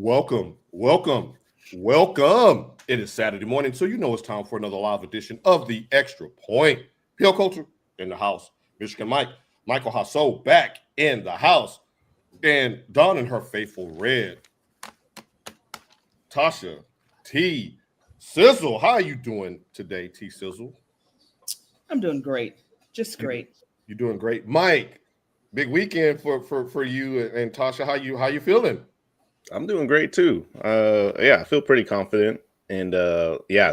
Welcome, welcome, welcome. It is Saturday morning, so you know it's time for another live edition of the Extra Point. PL Culture in the house. Michigan Michael Hasso back in the house. And Dawn in her faithful red. Tasha T. Sizzle. How are you doing today, T. Sizzle? I'm doing great. Just great. You're doing great. Mike, big weekend for you and Tasha. How you feeling? I'm doing great too. I feel pretty confident, and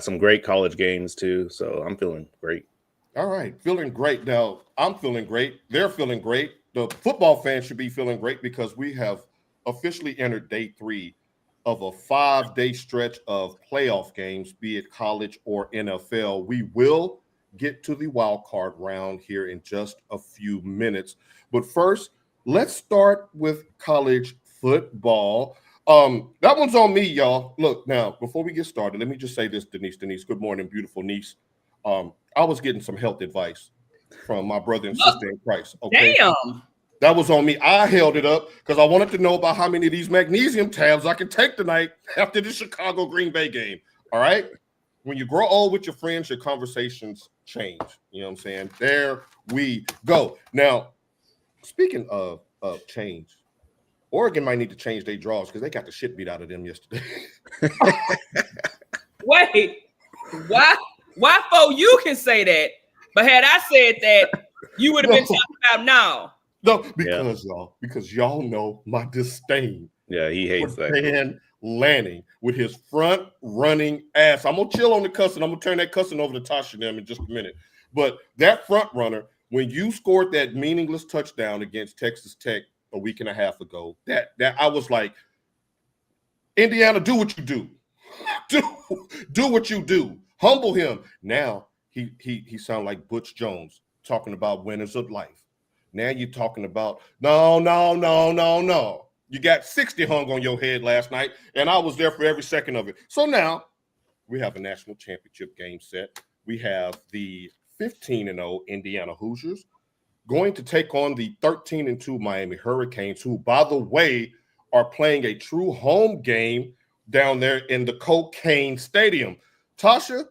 some great college games too. So I'm feeling great. All right, feeling great. Now I'm feeling great. They're feeling great. The football fans should be feeling great because we have officially entered day 3 of a 5-day stretch of playoff games, be it college or NFL. We will get to the wild card round here in just a few minutes, but first, let's start with college football. That one's on me, y'all. Look, now, before we get started, let me just say this, Denise. Good morning, beautiful niece. I was getting some health advice from my brother and sister in Christ. Okay. Damn. That was on me. I held it up because I wanted to know about how many of these magnesium tabs I could take tonight after the Chicago Green Bay game. All right. When you grow old with your friends, your conversations change. You know what I'm saying? There we go. Now, speaking of change, Oregon might need to change their draws because they got the shit beat out of them yesterday. Wait, why for you can say that, but had I said that, you would have been talking about now. No, because y'all know my disdain. Yeah, he hates that. Dan Lanning with his front running ass. I'm gonna chill on the cussing. I'm gonna turn that cussing over to Tasha and them in just a minute. But that front runner, when you scored that meaningless touchdown against Texas Tech a week and a half ago, that I was like, Indiana, do what you do. do what you do. Humble him. Now he sound like Butch Jones talking about winners of life. Now you're talking about no. You got 60 hung on your head last night, and I was there for every second of it. So now we have a national championship game set. We have the 15-0 Indiana Hoosiers going to take on the 13-2 Miami Hurricanes, who, by the way, are playing a true home game down there in the Cocaine Stadium. Tasha,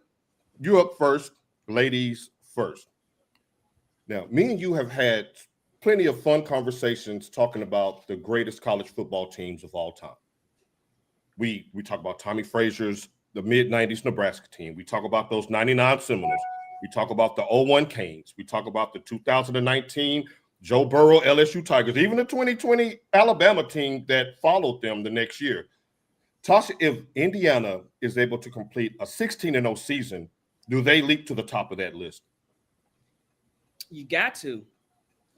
you up first. Ladies first. Now, me and you have had plenty of fun conversations talking about the greatest college football teams of all time. We talk about Tommy Frazier's the mid-90s Nebraska team. We talk about those 99 Seminoles. We talk about the 01 Canes. We talk about the 2019 Joe Burrow LSU Tigers, even the 2020 Alabama team that followed them the next year. Tasha, if Indiana is able to complete a 16-0 season, do they leap to the top of that list? You got to.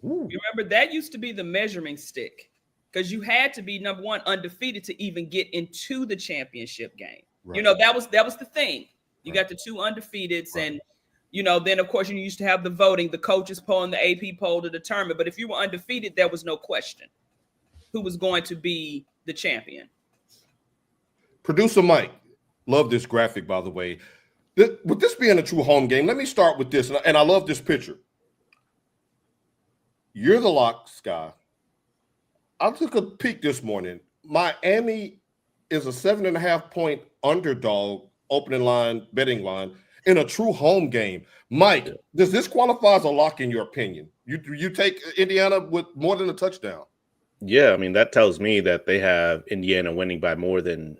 Ooh. You remember that used to be the measuring stick because you had to be number one undefeated to even get into the championship game. Right. You know, that was the thing. You got the two undefeateds, and then of course you used to have the voting, the coaches poll and the AP poll to determine. But if you were undefeated, there was no question who was going to be the champion. Producer Mike, love this graphic, by the way. With this being a true home game, let me start with this, and I love this picture. You're the lock, Sky. I took a peek this morning. Miami is a 7.5-point underdog opening betting line in a true home game. Mike, does this qualify as a lock in your opinion? You take Indiana with more than a touchdown? Yeah, I mean, that tells me that they have Indiana winning by more than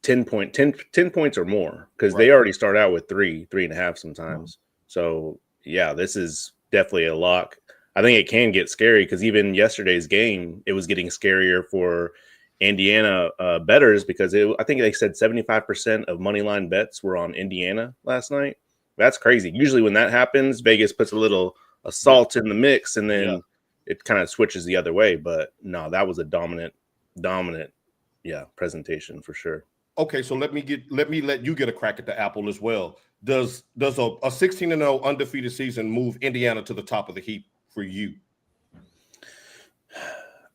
10 points or more because they already start out with 3.5 sometimes. So, yeah, this is definitely a lock. I think it can get scary because even yesterday's game, it was getting scarier for Indiana bettors because I think they said 75% of money line bets were on Indiana last night. That's crazy. Usually when that happens, Vegas puts a little salt in the mix and then it kind of switches the other way. But no, that was a dominant, presentation for sure. Okay, so let me let you get a crack at the apple as well. Does a 16-0 undefeated season move Indiana to the top of the heap for you?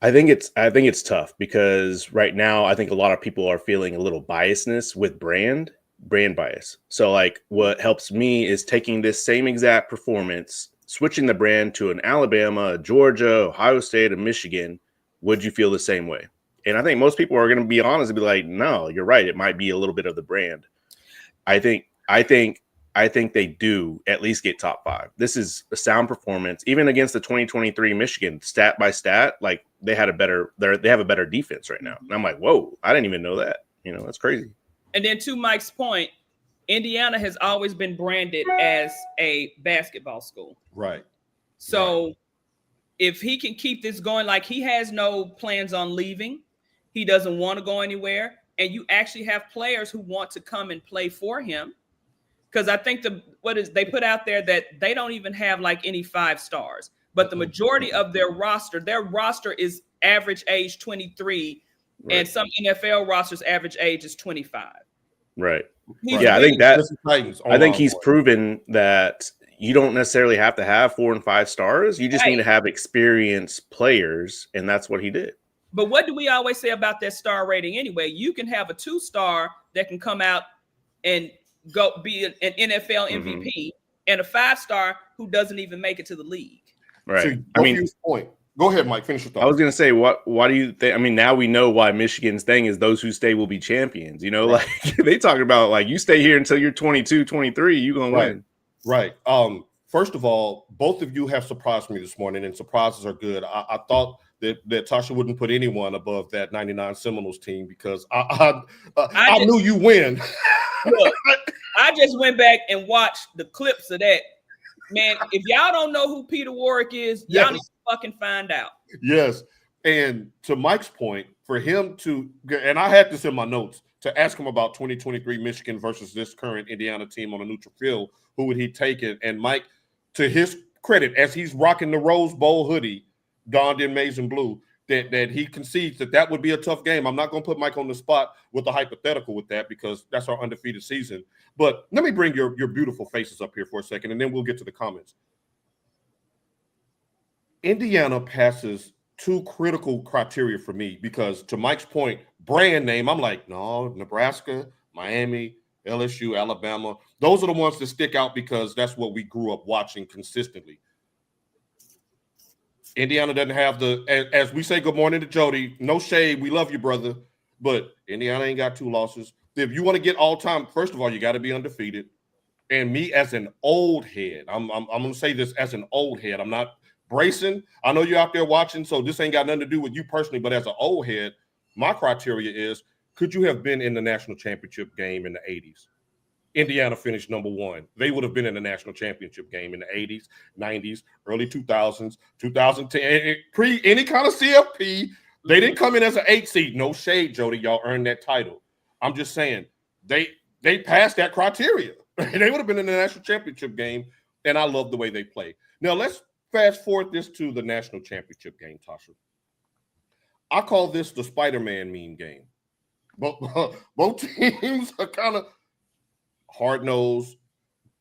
I think it's tough because right now I think a lot of people are feeling a little biasness with brand bias. So like what helps me is taking this same exact performance, switching the brand to an Alabama, a Georgia, Ohio State, and Michigan. Would you feel the same way? And I think most people are going to be honest and be like, no, you're right. It might be a little bit of the brand. I think they do at least get top 5. This is a sound performance, even against the 2023 Michigan, stat by stat. Like they have a better defense right now. And I'm like, whoa, I didn't even know that. That's crazy. And then to Mike's point, Indiana has always been branded as a basketball school. Right. So if he can keep this going, like he has no plans on leaving, he doesn't want to go anywhere, and you actually have players who want to come and play for him. Because I think they put out there that they don't even have like any 5 stars, but the majority of their roster is average age 23, right. And some NFL rosters average age is 25. Right. I think he's proven that you don't necessarily have to have 4 and 5 stars. You just need to have experienced players, and that's what he did. But what do we always say about that star rating anyway? You can have a 2-star that can come out and go be an NFL MVP, and a 5-star who doesn't even make it to the league. Right. Point. Go ahead, Mike. Finish your thought. I was going to say, why do you think? I mean, now we know why Michigan's thing is those who stay will be champions. Right. Like they talk about like you stay here until you're 22, 23, you're going to win. Right. First of all, both of you have surprised me this morning, and surprises are good. I thought that Tasha wouldn't put anyone above that 99 Seminoles team because I knew you win. Look, I just went back and watched the clips of that. Man, if y'all don't know who Peter Warwick is, y'all need to fucking find out. Yes. And to Mike's point, for him to, and I had this in my notes, to ask him about 2023 Michigan versus this current Indiana team on a neutral field, who would he take it? And Mike, to his credit, as he's rocking the Rose Bowl hoodie, donned in maize and blue, that he concedes that would be a tough game. I'm not going to put Mike on the spot with a hypothetical with that because that's our undefeated season. But let me bring your beautiful faces up here for a second, and then we'll get to the comments. Indiana passes 2 critical criteria for me because, to Mike's point, brand name, I'm like, no, Nebraska, Miami, LSU, Alabama. Those are the ones that stick out because that's what we grew up watching consistently. Indiana doesn't have as we say good morning to Jody, no shade, we love you, brother, but Indiana ain't got 2 losses. If you want to get all-time, first of all, you got to be undefeated. And me as an old head, I'm going to say this as an old head. I'm not bracing. I know you're out there watching, so this ain't got nothing to do with you personally, but as an old head, my criteria is, could you have been in the national championship game in the 80s? Indiana finished number 1. They would have been in the national championship game in the 80s, 90s, early 2000s, 2010, pre any kind of CFP. They didn't come in as an 8 seed. No shade, Jody. Y'all earned that title. I'm just saying they passed that criteria. They would have been in the national championship game, and I love the way they play. Now, let's fast forward this to the national championship game, Tasha. I call this the Spider-Man meme game. Both teams are kind of hard-nosed,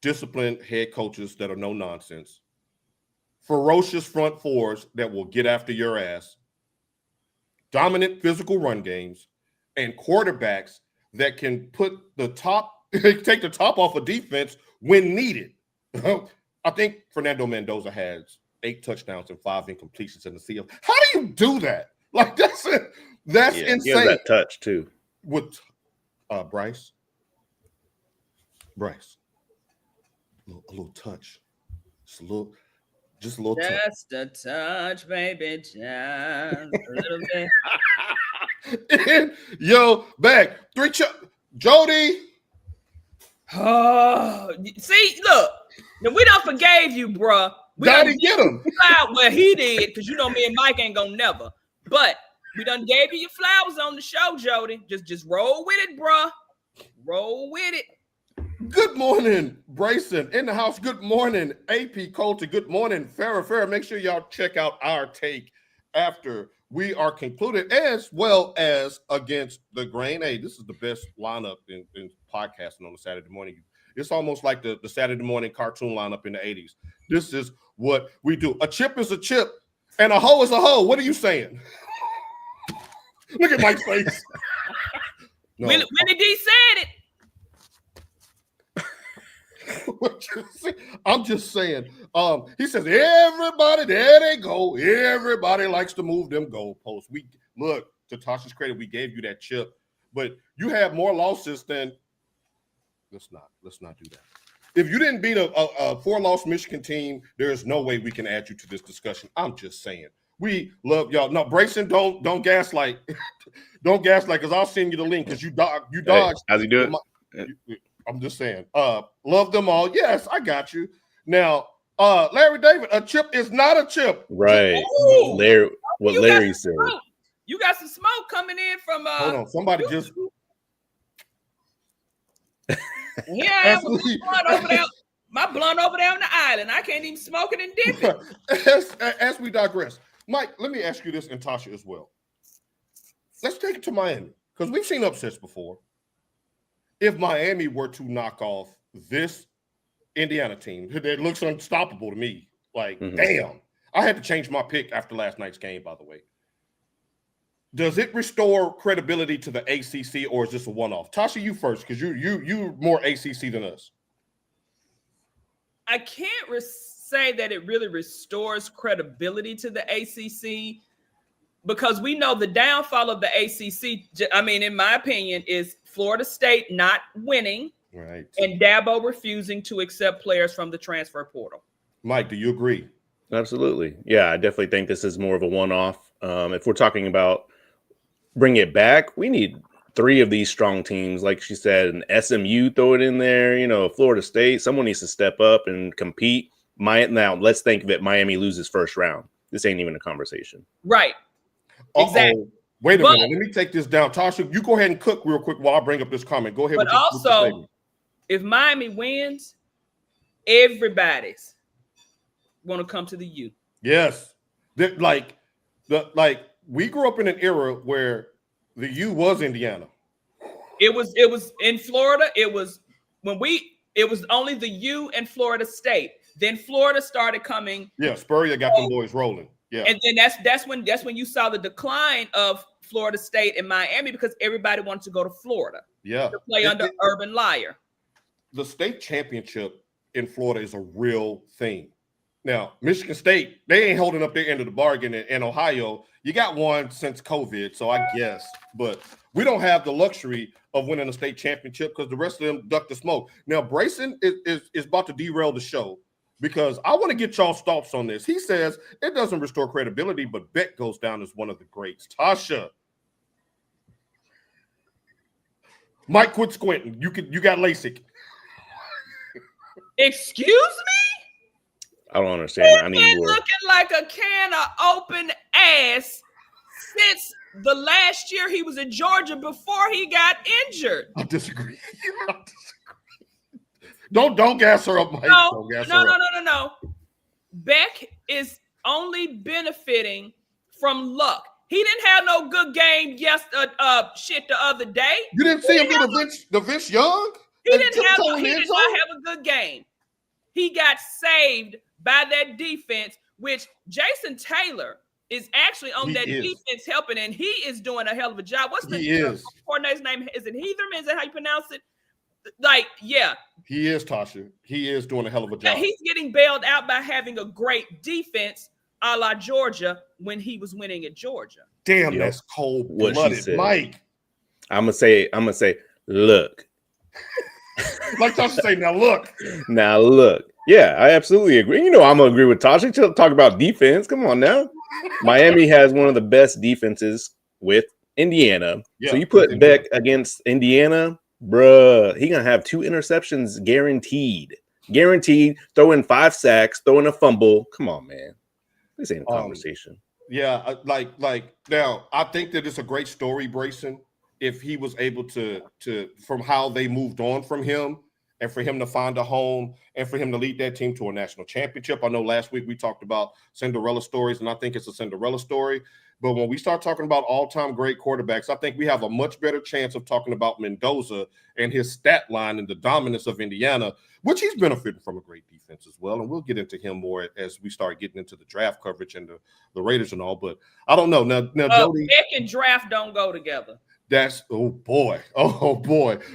disciplined head coaches that are no nonsense, ferocious front fours that will get after your ass, dominant physical run games, and quarterbacks that can put take the top off of defense when needed. I think Fernando Mendoza has 8 touchdowns and 5 incompletions in the CFP. How do you do that? Like that's it. That's insane. He has that touch too. With Bryce, a little touch, just a little touch. Just a touch, baby, just a little bit. And, yo, back 3 Jody. Oh, see, look, now we done forgave you, bruh. We Gotta get him. Well, he did, because you know me and Mike ain't gonna never. But we done gave you your flowers on the show, Jody. Just roll with it, bruh. Roll with it. Good morning, Brayson in the house. Good morning, AP Coulter. Good morning, Farrah. Make sure y'all check out our take after we are concluded, as well as against the grain. Hey, this is the best lineup in podcasting on a Saturday morning. It's almost like the Saturday morning cartoon lineup in the 80s. This is what we do. A chip is a chip, and a hoe is a hoe. What are you saying? Look at Mike's face. No. Willie D said it. I'm just saying. He says, everybody, there they go. Everybody likes to move them goalposts. We look, to Tasha's credit, we gave you that chip, but you had more losses than. Let's not do that. If you didn't beat a 4-loss Michigan team, there is no way we can add you to this discussion. I'm just saying. We love y'all. No, Brayson, don't gaslight. Don't gaslight, because I'll send you the link because you dodged. Hey, how's he do it? I'm just saying. Love them all. Yes, I got you. Now, Larry David, a chip is not a chip. Right. Ooh. Larry said. You got some smoke coming in from Hold on, somebody just. Yeah, I am with my blunt over there on the island. I can't even smoke it and dip it. As we digress, Mike, let me ask you this, and Tasha as well. Let's take it to Miami, because we've seen upsets before. If Miami were to knock off this Indiana team, that looks unstoppable to me. Like, damn. I had to change my pick after last night's game, by the way. Does it restore credibility to the ACC, or is this a one-off? Tasha, you first, because you're more ACC than us. I can't say that it really restores credibility to the ACC, because we know the downfall of the ACC, I mean, in my opinion, is Florida State not winning, right, and Dabo refusing to accept players from the transfer portal. Mike, do you agree? Absolutely. Yeah, I definitely think this is more of a one-off. If we're talking about bring it back, we need 3 of these strong teams. Like she said, an SMU, throw it in there, Florida State, someone needs to step up and compete. Now, let's think that Miami loses first round. This ain't even a conversation. Right. Exactly. Wait a minute. Let me take this down. Tasha, you go ahead and cook real quick while I bring up this comment. Go ahead. But also, if Miami wins, everybody's going to come to the U. Yes. We grew up in an era where the U was Indiana. It was in Florida. It was only the U and Florida State. Then Florida started coming. Yeah, Spurrier got them boys rolling. Yeah. And then that's when you saw the decline of Florida State and Miami, because everybody wanted to go to Florida. Yeah. To play under Urban Meyer. The state championship in Florida is a real thing. Now, Michigan State, they ain't holding up their end of the bargain in Ohio. You got one since COVID, so I guess. But we don't have the luxury of winning a state championship because the rest of them duck the smoke. Now, Brayson is about to derail the show because I want to get y'all's thoughts on this. He says it doesn't restore credibility, but Beck goes down as one of the greats. Tasha. Mike, quit squinting. You got LASIK. Excuse me? I don't understand. He's been looking like a can of open ass since the last year he was in Georgia before he got injured. I disagree. Don't gas her up, Mike. No. Beck is only benefiting from luck. He didn't have no good game the other day. You didn't see him do the Vince Young? He did not have a good game. He got saved by that defense, which Jason Taylor is actually on defense helping, and he is doing a hell of a job. What's the coordinator's name? Is it Heatherman? Is that how you pronounce it? Yeah. He is, Tasha. He is doing a hell of a job. He's getting bailed out by having a great defense a la Georgia when he was winning at Georgia. Damn, that's cold-blooded, Mike. I'm gonna say, look. Like Tasha say, now look. Now look. Yeah, I absolutely agree. I'm gonna agree with Tasha. She'll talk about defense. Come on now. Miami has one of the best defenses with Indiana. Yeah, so you put Beck against Indiana, bruh, he gonna have 2 interceptions guaranteed. Throw in 5 sacks, throw in a fumble. Come on, man. This ain't a conversation. Yeah, now I think that it's a great story, Brayson, if he was able to from how they moved on from him and for him to find a home and for him to lead that team to a national championship. I know last week we talked about Cinderella stories, and I think it's a Cinderella story. But when we start talking about all-time great quarterbacks, I think we have a much better chance of talking about Mendoza and his stat line and the dominance of Indiana, which he's benefiting from a great defense as well. And we'll get into him more as we start getting into the draft coverage and the Raiders and all. But I don't know. Now Jody, pick and draft don't go together. Oh boy.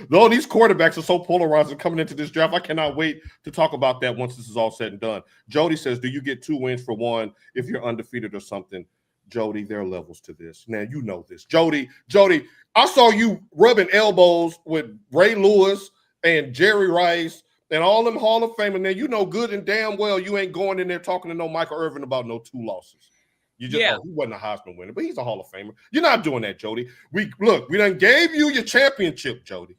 Though these quarterbacks are so polarizing coming into this draft, I cannot wait to talk about that once this is all said and done. Jody says, do you get 2 wins for 1 if you're undefeated or something? Jody, there are levels to this. Now, you know this. Jody, I saw you rubbing elbows with Ray Lewis and Jerry Rice and all them Hall of Famers. Now, you know good and damn well you ain't going in there talking to no Michael Irvin about no 2 losses. You just, he wasn't a Heisman winner, but he's a Hall of Famer. You're not doing that, Jody. We done gave you your championship, Jody.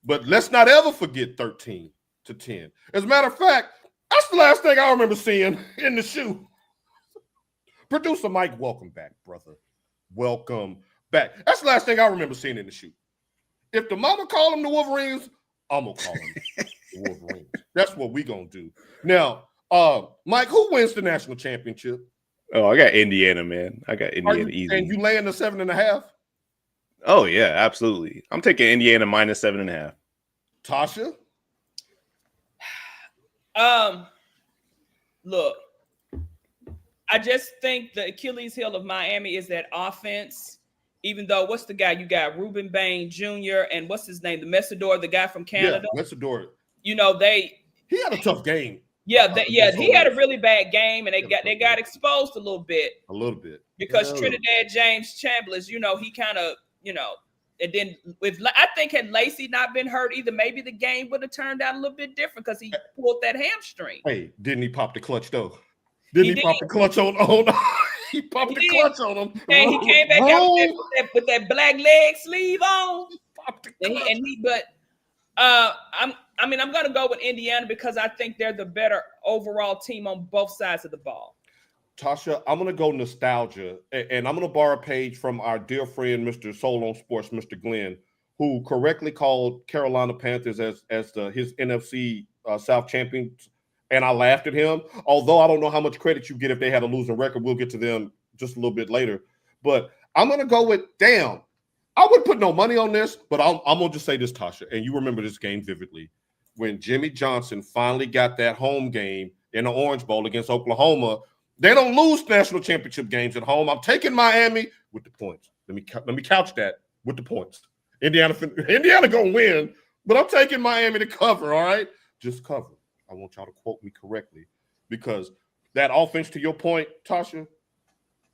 But let's not ever forget 13-10. As a matter of fact, that's the last thing I remember seeing in the shoe. Producer Mike, welcome back, brother. Welcome back. That's the last thing I remember seeing in the shoe. If the mama call them the Wolverines, I'm going to call them the Wolverines. That's what we going to do. Now, Mike, who wins the national championship? Oh, I got Indiana, man. I got Indiana easy. And you laying the 7.5? Oh, yeah, absolutely. I'm taking Indiana minus 7.5. Tasha? Look, I just think the Achilles heel of Miami is that offense. Even though, what's the guy? You got Reuben Bain Jr. and what's his name? The Messidor, the guy from Canada. Yeah, Messidor. You know, he had a tough game. Yeah, he had a really bad game, and they got exposed a little bit. Because Trinidad James Chambliss, you know, he kind of, you know, and then I think had Lacey not been hurt either, maybe the game would have turned out a little bit different because he pulled that hamstring. Hey, didn't he pop the clutch though? He popped the clutch on he popped the clutch on him. And he came back out with that black leg sleeve on. I'm gonna go with Indiana because I think they're the better overall team on both sides of the ball. Tasha, I'm gonna go nostalgia, and I'm gonna borrow a page from our dear friend, Mr. Soul on Sports, Mr. Glenn, who correctly called Carolina Panthers as his NFC South champions. And I laughed at him, although I don't know how much credit you get if they had a losing record. We'll get to them just a little bit later. But I'm going to go with, I wouldn't put no money on this, but I'm going to just say this, Tasha, and you remember this game vividly. When Jimmy Johnson finally got that home game in the Orange Bowl against Oklahoma, they don't lose national championship games at home. I'm taking Miami with the points. Let me couch that with the points. Indiana going to win, but I'm taking Miami to cover, all right? Just cover. I want y'all to quote me correctly because that offense, to your point, Tasha,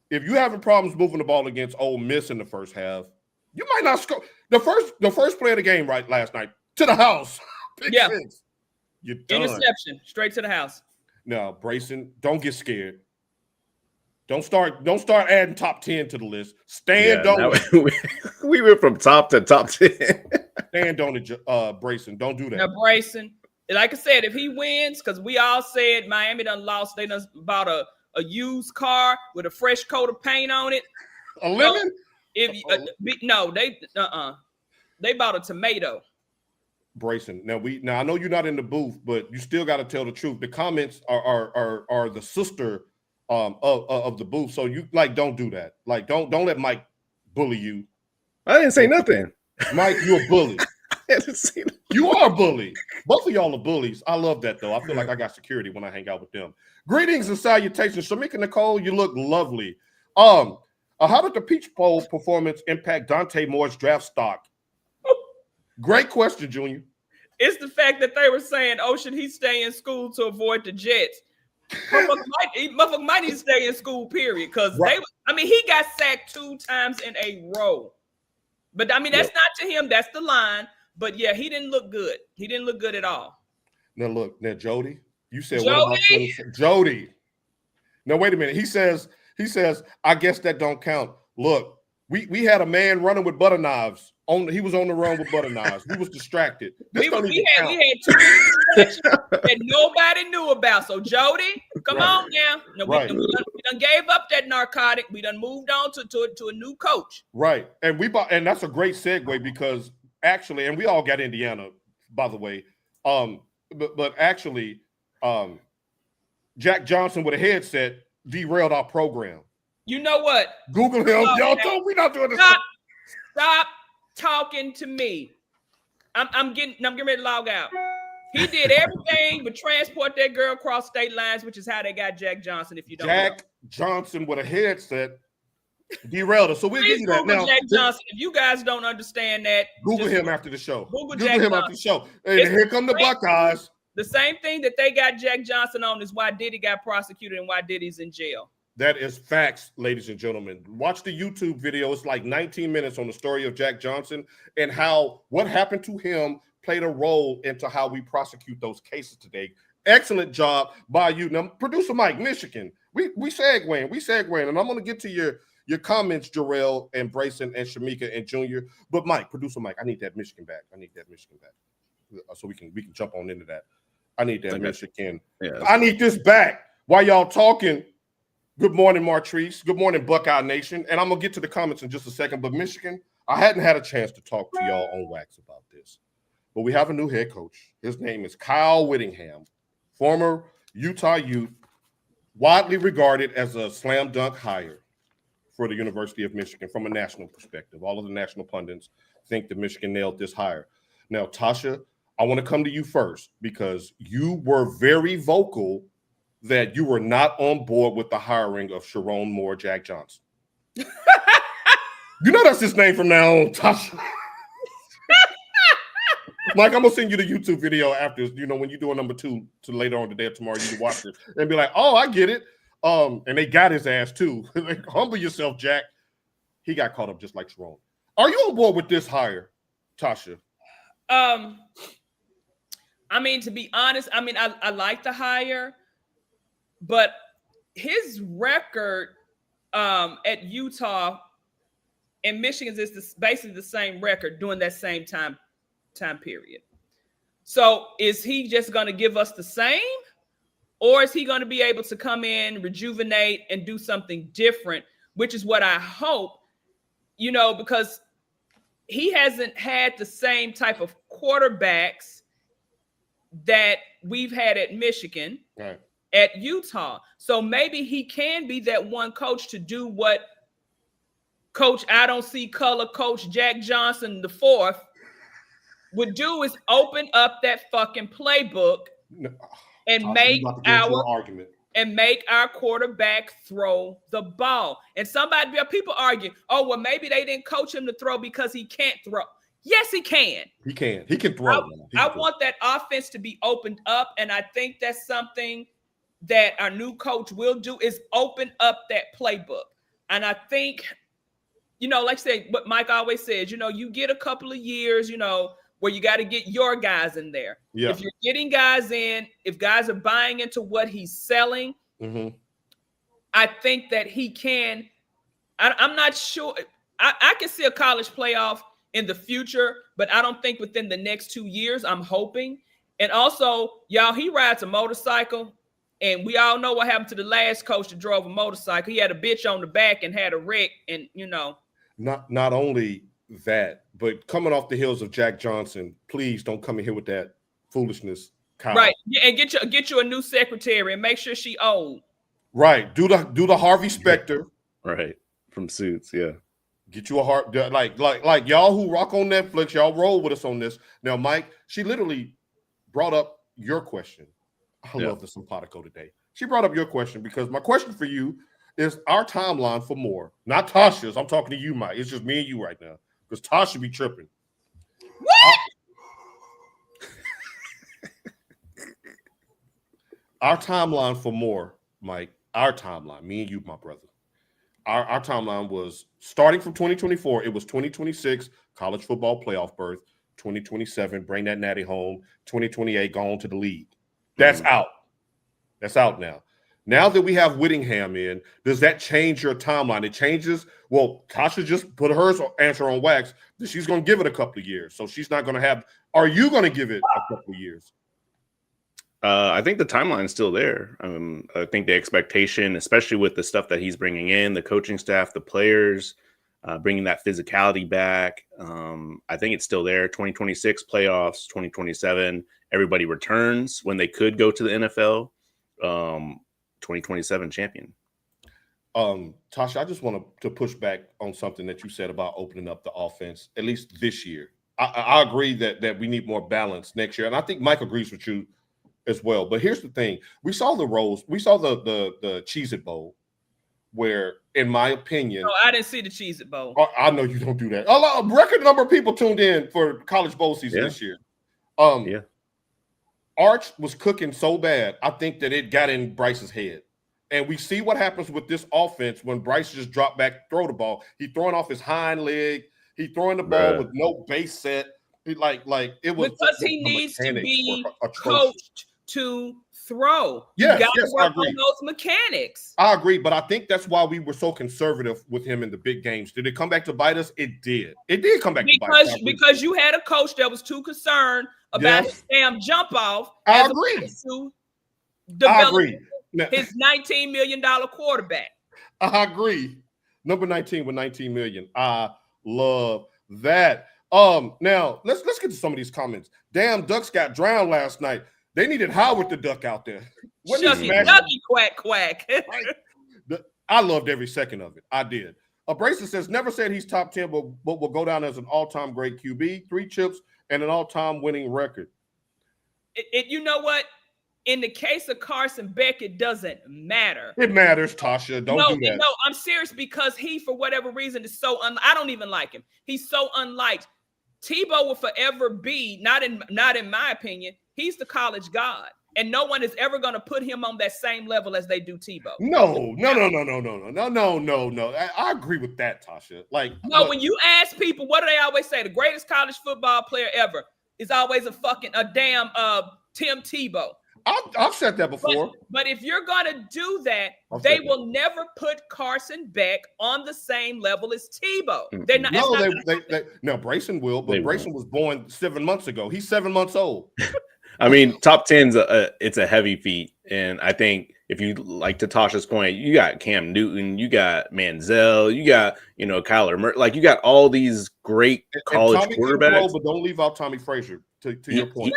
if you're having problems moving the ball against Ole Miss in the first half, you might not score. The first play of the game right last night, to the house. Pick six. You're done. Interception, straight to the house. Now, Brayson, don't get scared. Don't start adding top 10 to the list. Stand on it. We went from top to top 10. Stand on it, Brayson. Don't do that. Now, Brayson, like I said, if he wins, because we all said Miami done lost, they done bought a used car with a fresh coat of paint on it. A lemon? They bought a tomato. Brayson. Now I know you're not in the booth, but you still got to tell the truth. The comments are the sister of the booth, so you don't do that. Like don't let Mike bully you. I didn't say nothing. Mike, you're a bully. You are a bully. Both of y'all are bullies. I love that, though. I feel like I got security when I hang out with them. Greetings and salutations. Shamika Nicole, you look lovely. How did the Peach Bowl performance impact Dante Moore's draft stock? Great question, Junior. It's the fact that they were saying, should he stay in school to avoid the Jets? Motherfucker might need to stay in school, period. Because he got sacked 2 times in a row. But, that's not to him. That's the line. But, yeah, he didn't look good. He didn't look good at all. Now, Jody, you said, what about 20? Jody. Now, wait a minute. He says, I guess that don't count. Look, we had a man running with butter knives. He was on the run with butter knives. We was distracted. We had 2 distractions that nobody knew about. So, Jody, come on now. We done gave up that narcotic. We done moved on to a new coach. Right. And that's a great segue because actually, and we all got Indiana, by the way. But actually, Jack Johnson with a headset derailed our program. You know what? Google him. Y'all told we not doing this. Stop talking to me. I'm getting ready to log out. He did everything but transport that girl across state lines, which is how they got Jack Johnson. If you don't know. Johnson with a headset derailed her. So we'll give you that now. Jack Johnson. If you guys don't understand that, Google him after the show. Google him after the show. And here come the Buckeyes. The same thing that they got Jack Johnson on is why Diddy got prosecuted and why Diddy's in jail. That is facts, ladies and gentlemen. Watch the YouTube video. It's like 19 minutes on the story of Jack Johnson and how what happened to him played a role into how we prosecute those cases today. Excellent job by you. Now, producer Mike, Michigan. We segueing, and I'm going to get to your comments, Jarrell and Brayson and Shamika and Junior. But Mike, producer Mike, I need that Michigan back. So we can jump on into that. I need that Michigan. Yeah, I need this back. While y'all talking, good morning, Martrice. Good morning, Buckeye Nation. And I'm going to get to the comments in just a second. But Michigan, I hadn't had a chance to talk to y'all on wax about this. But we have a new head coach. His name is Kyle Whittingham, former Utah Ute, widely regarded as a slam dunk hire for the University of Michigan from a national perspective. All of the national pundits think that Michigan nailed this hire. Now, Tasha, I want to come to you first because you were very vocal that you were not on board with the hiring of Sharon Moore Jack Johnson. You know that's his name from now on, Tasha. Mike, I'm going to send you the YouTube video after, when you do a number 2 to later on today or tomorrow, you can watch it and be like, oh, I get it. And they got his ass too. Humble yourself, Jack. He got caught up just like Sharon. Are you on board with this hire, Tasha? I mean, to be honest, I like the hire, but his record at Utah and Michigan is basically the same record during that same time period. So is he just going to give us the same, or is he going to be able to come in, rejuvenate, and do something different, which is what I hope, because he hasn't had the same type of quarterbacks that we've had at Michigan, right, at Utah. So maybe he can be that one coach to do what Coach I don't see color, Coach Jack Johnson IV would do, is open up that fucking playbook and make our quarterback throw the ball. And people argue, oh, well, maybe they didn't coach him to throw because he can't throw. Yes, he can. He can throw. I want that offense to be opened up, and I think that's something that our new coach will do, is open up that playbook. And I think, like I say, what Mike always says, you get a couple of years, where you got to get your guys in there. Yeah. If you're getting guys in, if guys are buying into what he's selling, I think that he can. I'm not sure. I can see a college playoff in the future, but I don't think within the next 2 years. I'm hoping. And also, y'all, he rides a motorcycle, and we all know what happened to the last coach that drove a motorcycle. He had a bitch on the back and had a wreck, and Not only that, but coming off the heels of Jack Johnson, please don't come in here with that foolishness, Kyle. Right, yeah, and get you a new secretary and make sure she old. Right, do the Harvey Specter. Right, from Suits, yeah. Get you a like y'all who rock on Netflix, y'all roll with us on this. Now, Mike, she literally brought up your question. I love the simpatico today. She brought up your question because my question for you is our timeline for more, not Tasha's. I'm talking to you, Mike. It's just me and you right now because Tasha be tripping. What? Our timeline for more, Mike. Our timeline, me and you, my brother. Our timeline was starting from 2024. It was 2026 college football playoff berth. 2027 bring that natty home. 2028 go on to the league. That's out. That's out now. Now that we have Whittingham in, does that change your timeline? It changes. Well, Tasha just put her answer on wax that she's going to give it a couple of years. So she's not going to have. Are you going to give it a couple of years? I think the timeline is still there. I think the expectation, especially with the stuff that he's bringing in, the coaching staff, the players, bringing that physicality back. I think it's still there. 2026 playoffs, 2027, everybody returns when they could go to the NFL. 2027 champion. Tasha, I just want to push back on something that you said about opening up the offense, at least this year. I agree that we need more balance next year. And I think Mike agrees with you as well. But here's the thing. We saw the Cheez-It Bowl where, in my opinion. No, I didn't see the Cheez-It Bowl. I know you don't do that. A record number of people tuned in for college bowl season this year. Arch was cooking so bad, I think that it got in Bryce's head. And we see what happens with this offense when Bryce just dropped back, throw the ball. He throwing off his hind leg. He throwing the ball with no base set. He like it was because he needs to be coached to throw. Yes, you got to work I agree. on those mechanics. I agree, but I think that's why we were so conservative with him in the big games. Did it come back to bite us? It did. It did come back to bite us. Because you had a coach that was too concerned about his damn jump off. I agree. I agree. His $19 million quarterback. I agree. Number 19 with $19 million. I love that. Now let's get to some of these comments. Damn, Ducks got drowned last night. They needed Howard the Duck out there. Ducky, quack, quack. I loved every second of it. I did. Abrasive says, never said he's top 10, but will go down as an all-time great QB, 3 chips, and an all-time winning record. You know what? In the case of Carson Beck, it doesn't matter. It matters, Tasha. Don't do that. No, I'm serious because he, for whatever reason, is so I don't even like him. He's so unliked. Tebow will forever be, not in my opinion, he's the college god. And no one is ever going to put him on that same level as they do Tebow. No. I agree with that, Tasha. When you ask people, what do they always say? The greatest college football player ever is always a damn Tim Tebow. I've said that before. But if you're going to do that, they will never put Carson Beck on the same level as Tebow. They're not. No, Brayson will, but Brayson was born 7 months ago. He's 7 months old. I mean, top 10's it's a heavy feat, and I think if you like to Tasha's point, you got Cam Newton, you got Manziel, you got Kyler Murray, like you got all these great college quarterbacks. But don't leave out Tommy Frazier. To your point,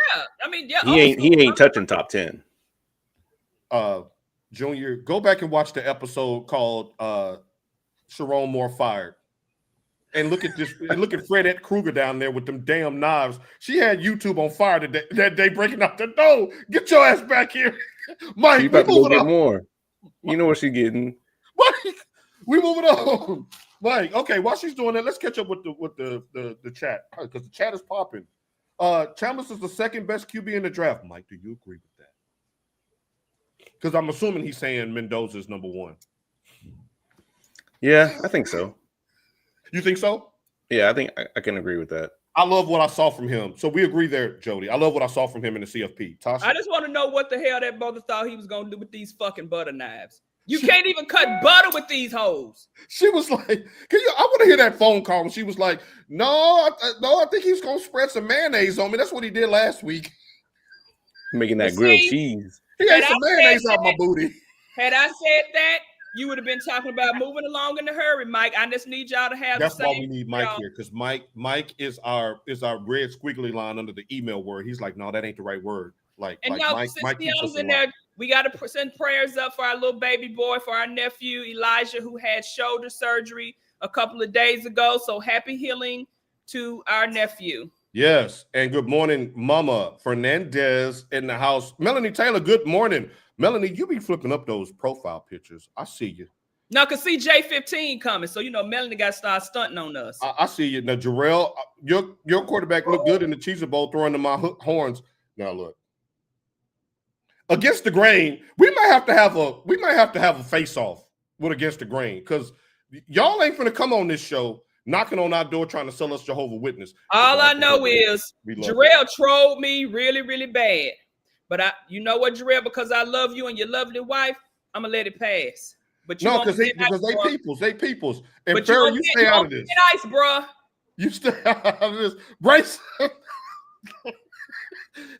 he ain't touching top 10. Junior, go back and watch the episode called Sharon Moore Fired. And look at this, and look at Fredette Krueger down there with them damn knives. She had YouTube on fire that day breaking out the door. Get your ass back here. Mike, we moving on. More. You know what she's getting. Mike, we moving on. Mike, okay, while she's doing that, let's catch up with the chat. Because the chat is popping. Chambers is the second best QB in the draft. Mike, do you agree with that? Because I'm assuming he's saying Mendoza is number 1. Yeah, I think so. You think so? Yeah, I think I can agree with that. I love what I saw from him. So we agree there, Jody. I love what I saw from him in the CFP. Tasha? I just want to know what the hell that brother thought he was going to do with these fucking butter knives. You can't even cut butter with these hoes. She was like, I want to hear that phone call when she was like, no, I think he's going to spread some mayonnaise on me. That's what he did last week. Making that grilled cheese. He ate some mayonnaise out my booty. Had I said that, you would have been talking about moving along in a hurry, Mike. I just need y'all to have That's why we need Mike here, because Mike is our red squiggly line under the email word. He's like, no, that ain't the right word. Mike since in there, we got to send prayers up for our little baby boy, for our nephew Elijah, who had shoulder surgery a couple of days ago. So happy healing to our nephew. Yes, and good morning, Mama Fernandez in the house. Melanie Taylor, good morning. Melanie, you be flipping up those profile pictures. I see you. No, because see J15 coming. So, Melanie got to start stunting on us. I see you. Now, Jarrell, your quarterback looked good in the Cheez-It Bowl throwing to my horns. Now, look. Against the grain, we might have to have a face-off with Against the Grain, because y'all ain't finna come on this show knocking on our door trying to sell us Jehovah's Witness. All I know is Jarrell trolled me really, really bad. But you know what, Jarrell, because I love you and your lovely wife, I'm gonna let it pass. But no, because they peoples. And Farrah, you stay out of this. Nice, bro. You stay out of this. Bryce.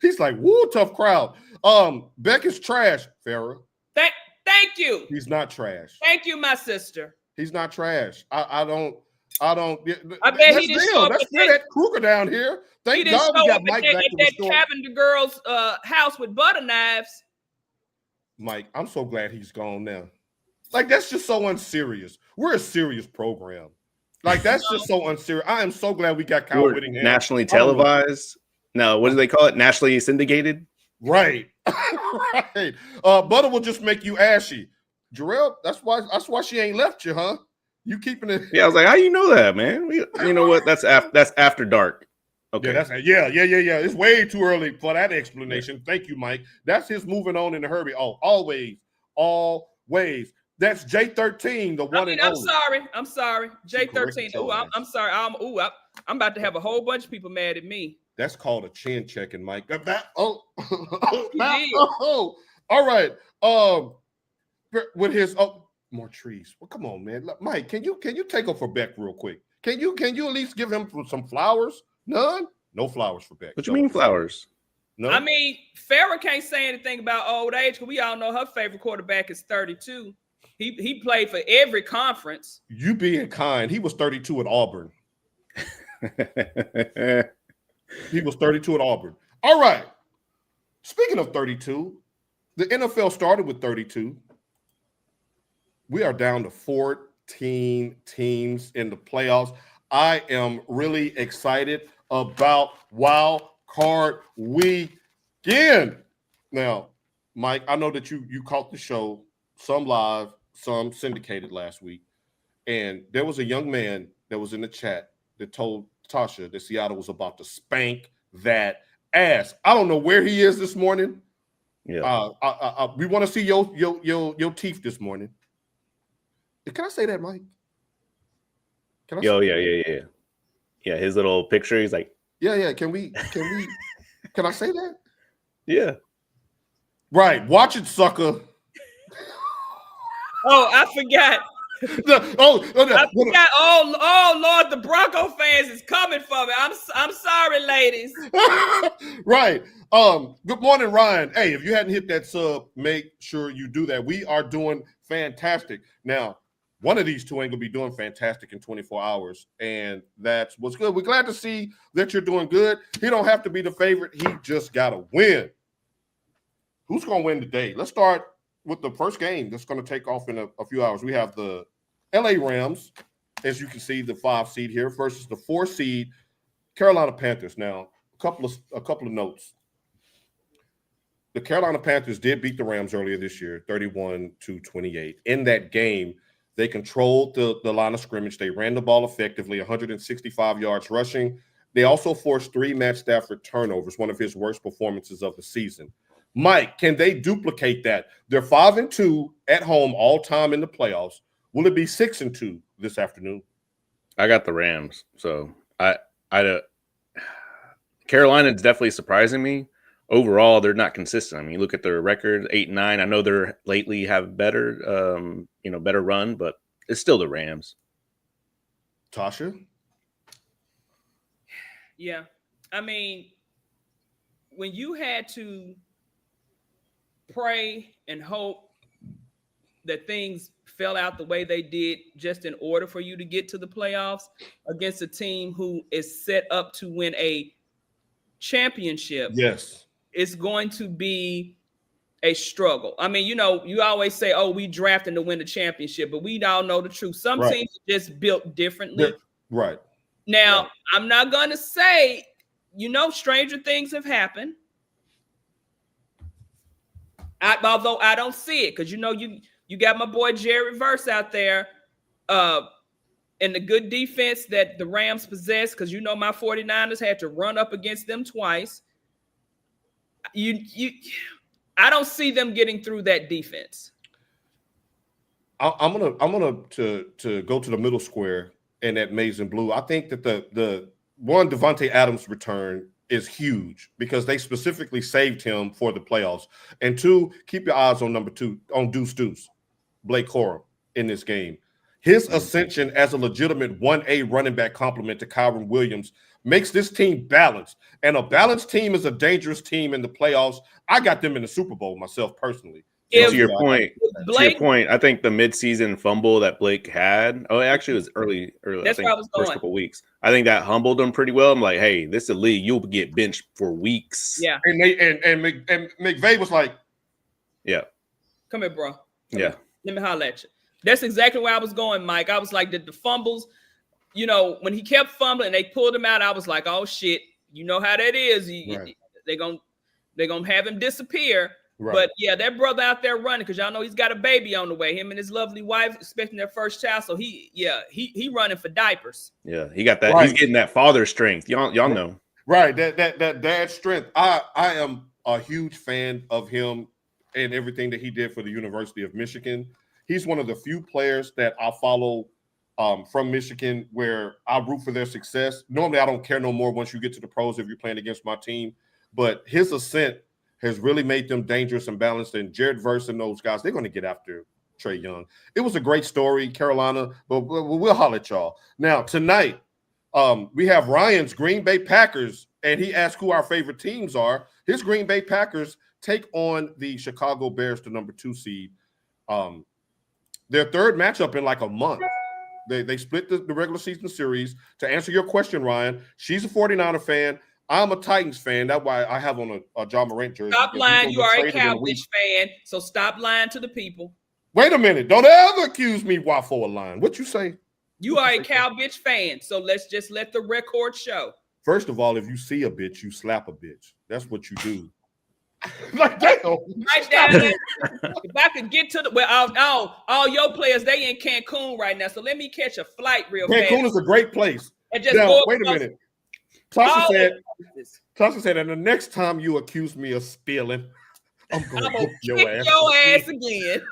He's like, woo, tough crowd. Beck is trash, Farrah. Thank you. He's not trash. Thank you, my sister. He's not trash. I don't. I bet he didn't show up. That's that Kruger down here. Thank God we got Mike back to the store. Cabin the girl's house with butter knives. Mike, I'm so glad he's gone now. Like, that's just so unserious. We're a serious program. Like, that's just so unserious. I am so glad we got Kyle Whittingham. Nationally televised. No, what do they call it? Nationally syndicated? Right. Right. Butter will just make you ashy. Jarrell, that's why she ain't left you, huh? You keeping it. Yeah, I was like, how you know that, man? You know what? That's after dark. Okay. Yeah, It's way too early for that explanation. Yeah. Thank you, Mike. That's his moving on in a hurry. Oh, always ways. That's J13, the one and I'm only. I'm sorry. J13. Oh, I'm sorry. I'm about to have a whole bunch of people mad at me. That's called a chin checking, Mike. All right. With his more trees. Well, come on, man. Look, Mike, can you take up for Beck real quick? Can you at least give him some flowers? None? No flowers for Beck. What you mean flowers? No. I mean, Farrah can't say anything about old age because we all know her favorite quarterback is 32. He played for every conference. You being kind. He was 32 at Auburn. He was 32 at Auburn. All right. Speaking of 32, the NFL started with 32. We are down to 14 teams in the playoffs. I am really excited about Wildcard Weekend. Now, Mike, I know that you caught the show, some live, some syndicated last week. And there was a young man that was in the chat that told Tasha that Seattle was about to spank that ass. I don't know where he is this morning. Yeah. We want to see your teeth this morning. Can I say that, Mike? Can I Yeah. Yeah, his little picture, he's like, yeah. Can I say that? Yeah. Right. Watch it, sucker. Oh, I forgot. I forgot. Oh, Lord, the Bronco fans is coming for me. I'm sorry, ladies. Right. Good morning, Ryan. Hey, if you hadn't hit that sub, make sure you do that. We are doing fantastic. Now, one of these two ain't gonna be doing fantastic in 24 hours, and that's what's good. We're glad to see that you're doing good. He don't have to be the favorite. He just gotta win. Who's gonna win today? Let's start with the first game that's going to take off in a few hours. We have the LA Rams, as you can see, the 5 seed here versus the 4 seed Carolina Panthers. Now, a couple of notes. The Carolina Panthers did beat the Rams earlier this year, 31-28. In that game, they controlled the line of scrimmage. They ran the ball effectively, 165 yards rushing. They also forced 3 Matt Stafford turnovers, one of his worst performances of the season. Mike, can they duplicate that? They're 5-2 at home all time in the playoffs. Will it be 6-2 this afternoon? I got the Rams. So Carolina's definitely surprising me. Overall, they're not consistent. I mean, you look at their record, 8-9. I know they're lately have better, better run, but it's still the Rams. Tasha? Yeah. I mean, when you had to pray and hope that things fell out the way they did just in order for you to get to the playoffs against a team who is set up to win a championship. Yes. It's going to be a struggle. I mean, you always say, oh, we drafted to win the championship, but we all know the truth. Some teams are just built differently. Right. Now, right. I'm not going to say, stranger things have happened. Although I don't see it, because you got my boy Jared Verse out there, and the good defense that the Rams possess, because my 49ers had to run up against them twice. I don't see them getting through that defense. I'm gonna to go to the middle square in that maize and blue. I think that the one Devontae Adams return is huge because they specifically saved him for the playoffs. And 2, keep your eyes on number 2, on Deuce, Blake Corum in this game. His ascension as a legitimate 1A running back complement to Kyron Williams makes this team balanced. And a balanced team is a dangerous team in the playoffs. I got them in the Super Bowl myself personally. To your point, I think the midseason fumble that Blake had, actually it was early. That's where I was going. First couple weeks. I think that humbled him pretty well. I'm like, hey, this is a league. You'll get benched for weeks. Yeah. And McVay was like, yeah. Come here, bro. Come here. Let me holler at you. That's exactly where I was going, Mike. I was like, the fumbles, when he kept fumbling, they pulled him out. I was like, oh shit, you know how that is. They're gonna have him disappear. Right. But yeah, that brother out there running, because y'all know he's got a baby on the way. Him and his lovely wife expecting their first child. So he running for diapers. Yeah, he got that. Right. He's getting that father strength. Y'all know. Right. That dad strength. I am a huge fan of him and everything that he did for the University of Michigan. he's one of the few players that I follow from Michigan where I root for their success. Normally, I don't care no more once you get to the pros if you're playing against my team. But his ascent has really made them dangerous and balanced. And Jared Verse and those guys, they're going to get after Trey Young. It was a great story, Carolina, but we'll holler at y'all. Now, tonight, we have Ryan's Green Bay Packers, and he asked who our favorite teams are. His Green Bay Packers take on the Chicago Bears, the number 2 seed. Their third matchup in like a month. They split the regular season series. To answer your question, Ryan, she's a 49er fan. I'm a Titans fan. That's why I have on a John Morant jersey. Stop lying. You are a Cowboys fan, so stop lying to the people. Wait a minute. Don't ever accuse me, Waffle, of lying. What you say? You are a cow bitch fan, so let's just let the record show. First of all, if you see a bitch, you slap a bitch. That's what you do. Like, damn. Right down there. If I could get to the all your players, they in Cancun right now. So let me catch a flight real fast. Cancun is a great place. And just now, wait a minute. Tasha said, and the next time you accuse me of stealing, I'm gonna kick your ass again.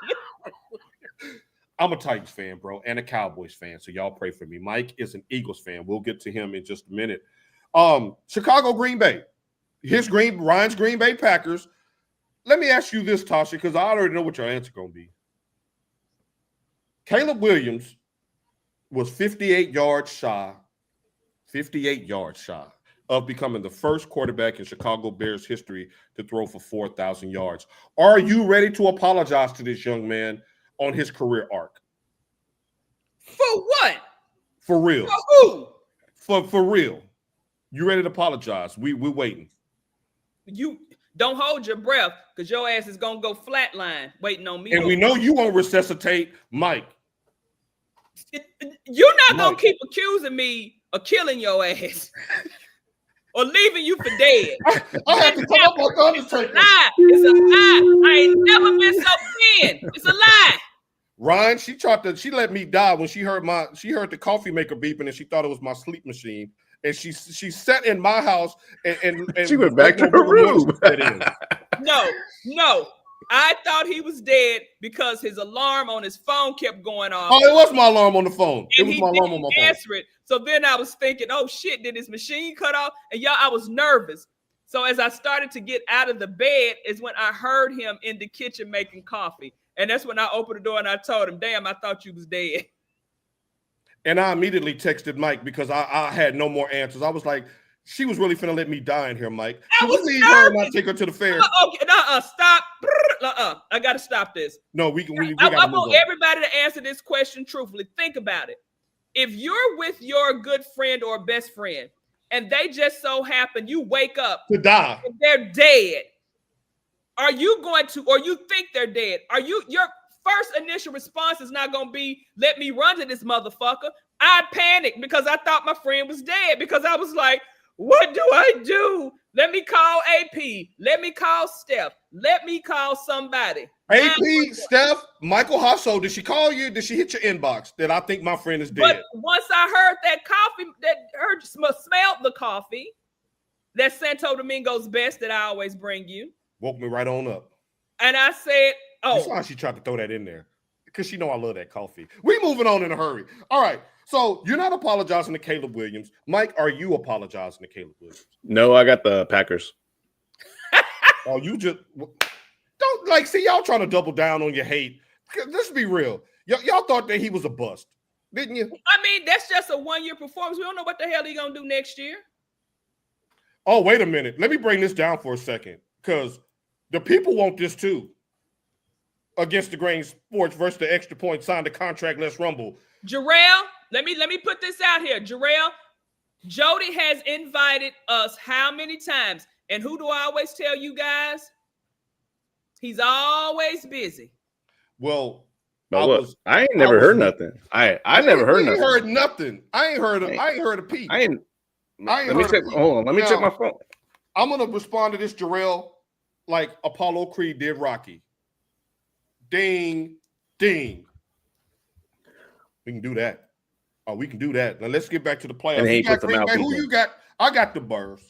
I'm a Titans fan, bro, and a Cowboys fan. So y'all pray for me. Mike is an Eagles fan. We'll get to him in just a minute. Chicago, Green Bay. Ryan's Green Bay Packers. Let me ask you this, Tasha, because I already know what your answer gonna be. Caleb Williams was 58 yards shy of becoming the first quarterback in Chicago Bears history to throw for 4,000 yards. Are you ready to apologize to this young man on his career arc? For what? For real. For who? For real. You ready to apologize? We're waiting. You don't hold your breath because your ass is gonna go flatline waiting on me. And we know you won't resuscitate Mike. You're not gonna keep accusing me of killing your ass or leaving you for dead. I had to come up with Undertaker. It's a lie. I ain't never been so thin. It's a lie. Ryan, she let me die when she heard the coffee maker beeping and she thought it was my sleep machine. And she sat in my house and she went back to her room. No. I thought he was dead because his alarm on his phone kept going off. Oh, it was my alarm on the phone. It was my alarm on my phone. Answer it. So then I was thinking, oh shit, did his machine cut off? And y'all, I was nervous. So as I started to get out of the bed is when I heard him in the kitchen making coffee. And that's when I opened the door and I told him, damn, I thought you was dead. And I immediately texted Mike because I had no more answers. I was like, she was really finna let me die in here, Mike. Can we leave her and not take her to the fair? Okay, stop. I got to stop this. No, we I want everybody to answer this question truthfully. Think about it. If you're with your good friend or best friend and they just so happen you wake up to die, and they're dead, are you going to, or you think they're dead? Your first initial response is not going to be, let me run to this motherfucker. I panicked because I thought my friend was dead because I was like, what do I do? Let me call AP. Let me call Steph. Let me call somebody. AP, Steph, Michael Hasso, did she call you? Did she hit your inbox that I think my friend is dead? But once I heard that coffee, smelled the coffee, that Santo Domingo's best that I always bring you. Woke me right on up. And I said, oh. That's why she tried to throw that in there. Because she know I love that coffee. We moving on in a hurry. All right. So you're not apologizing to Caleb Williams. Mike, are you apologizing to Caleb Williams? No, I got the Packers. Oh, you just don't see y'all trying to double down on your hate. Let's be real. Y'all thought that he was a bust, didn't you? I mean, that's just a 1-year performance. We don't know what the hell he's gonna do next year. Oh, wait a minute. Let me bring this down for a second. Because the people want this too. Against the grain sports versus the extra point, sign the contract, let's rumble. Jarrell, let me put this out here. Jarrell, Jody has invited us how many times? And who do I always tell you guys? He's always busy. Well, I ain't never heard nothing. I never heard nothing. Heard nothing. I ain't heard a peep. Let me check. Hold on. Let me check my phone. I'm gonna respond to this, Jarrell, like Apollo Creed did Rocky. Ding, ding. We can do that. Oh, we can do that. Now let's get back to the playoffs. Who you got? I got the Bears.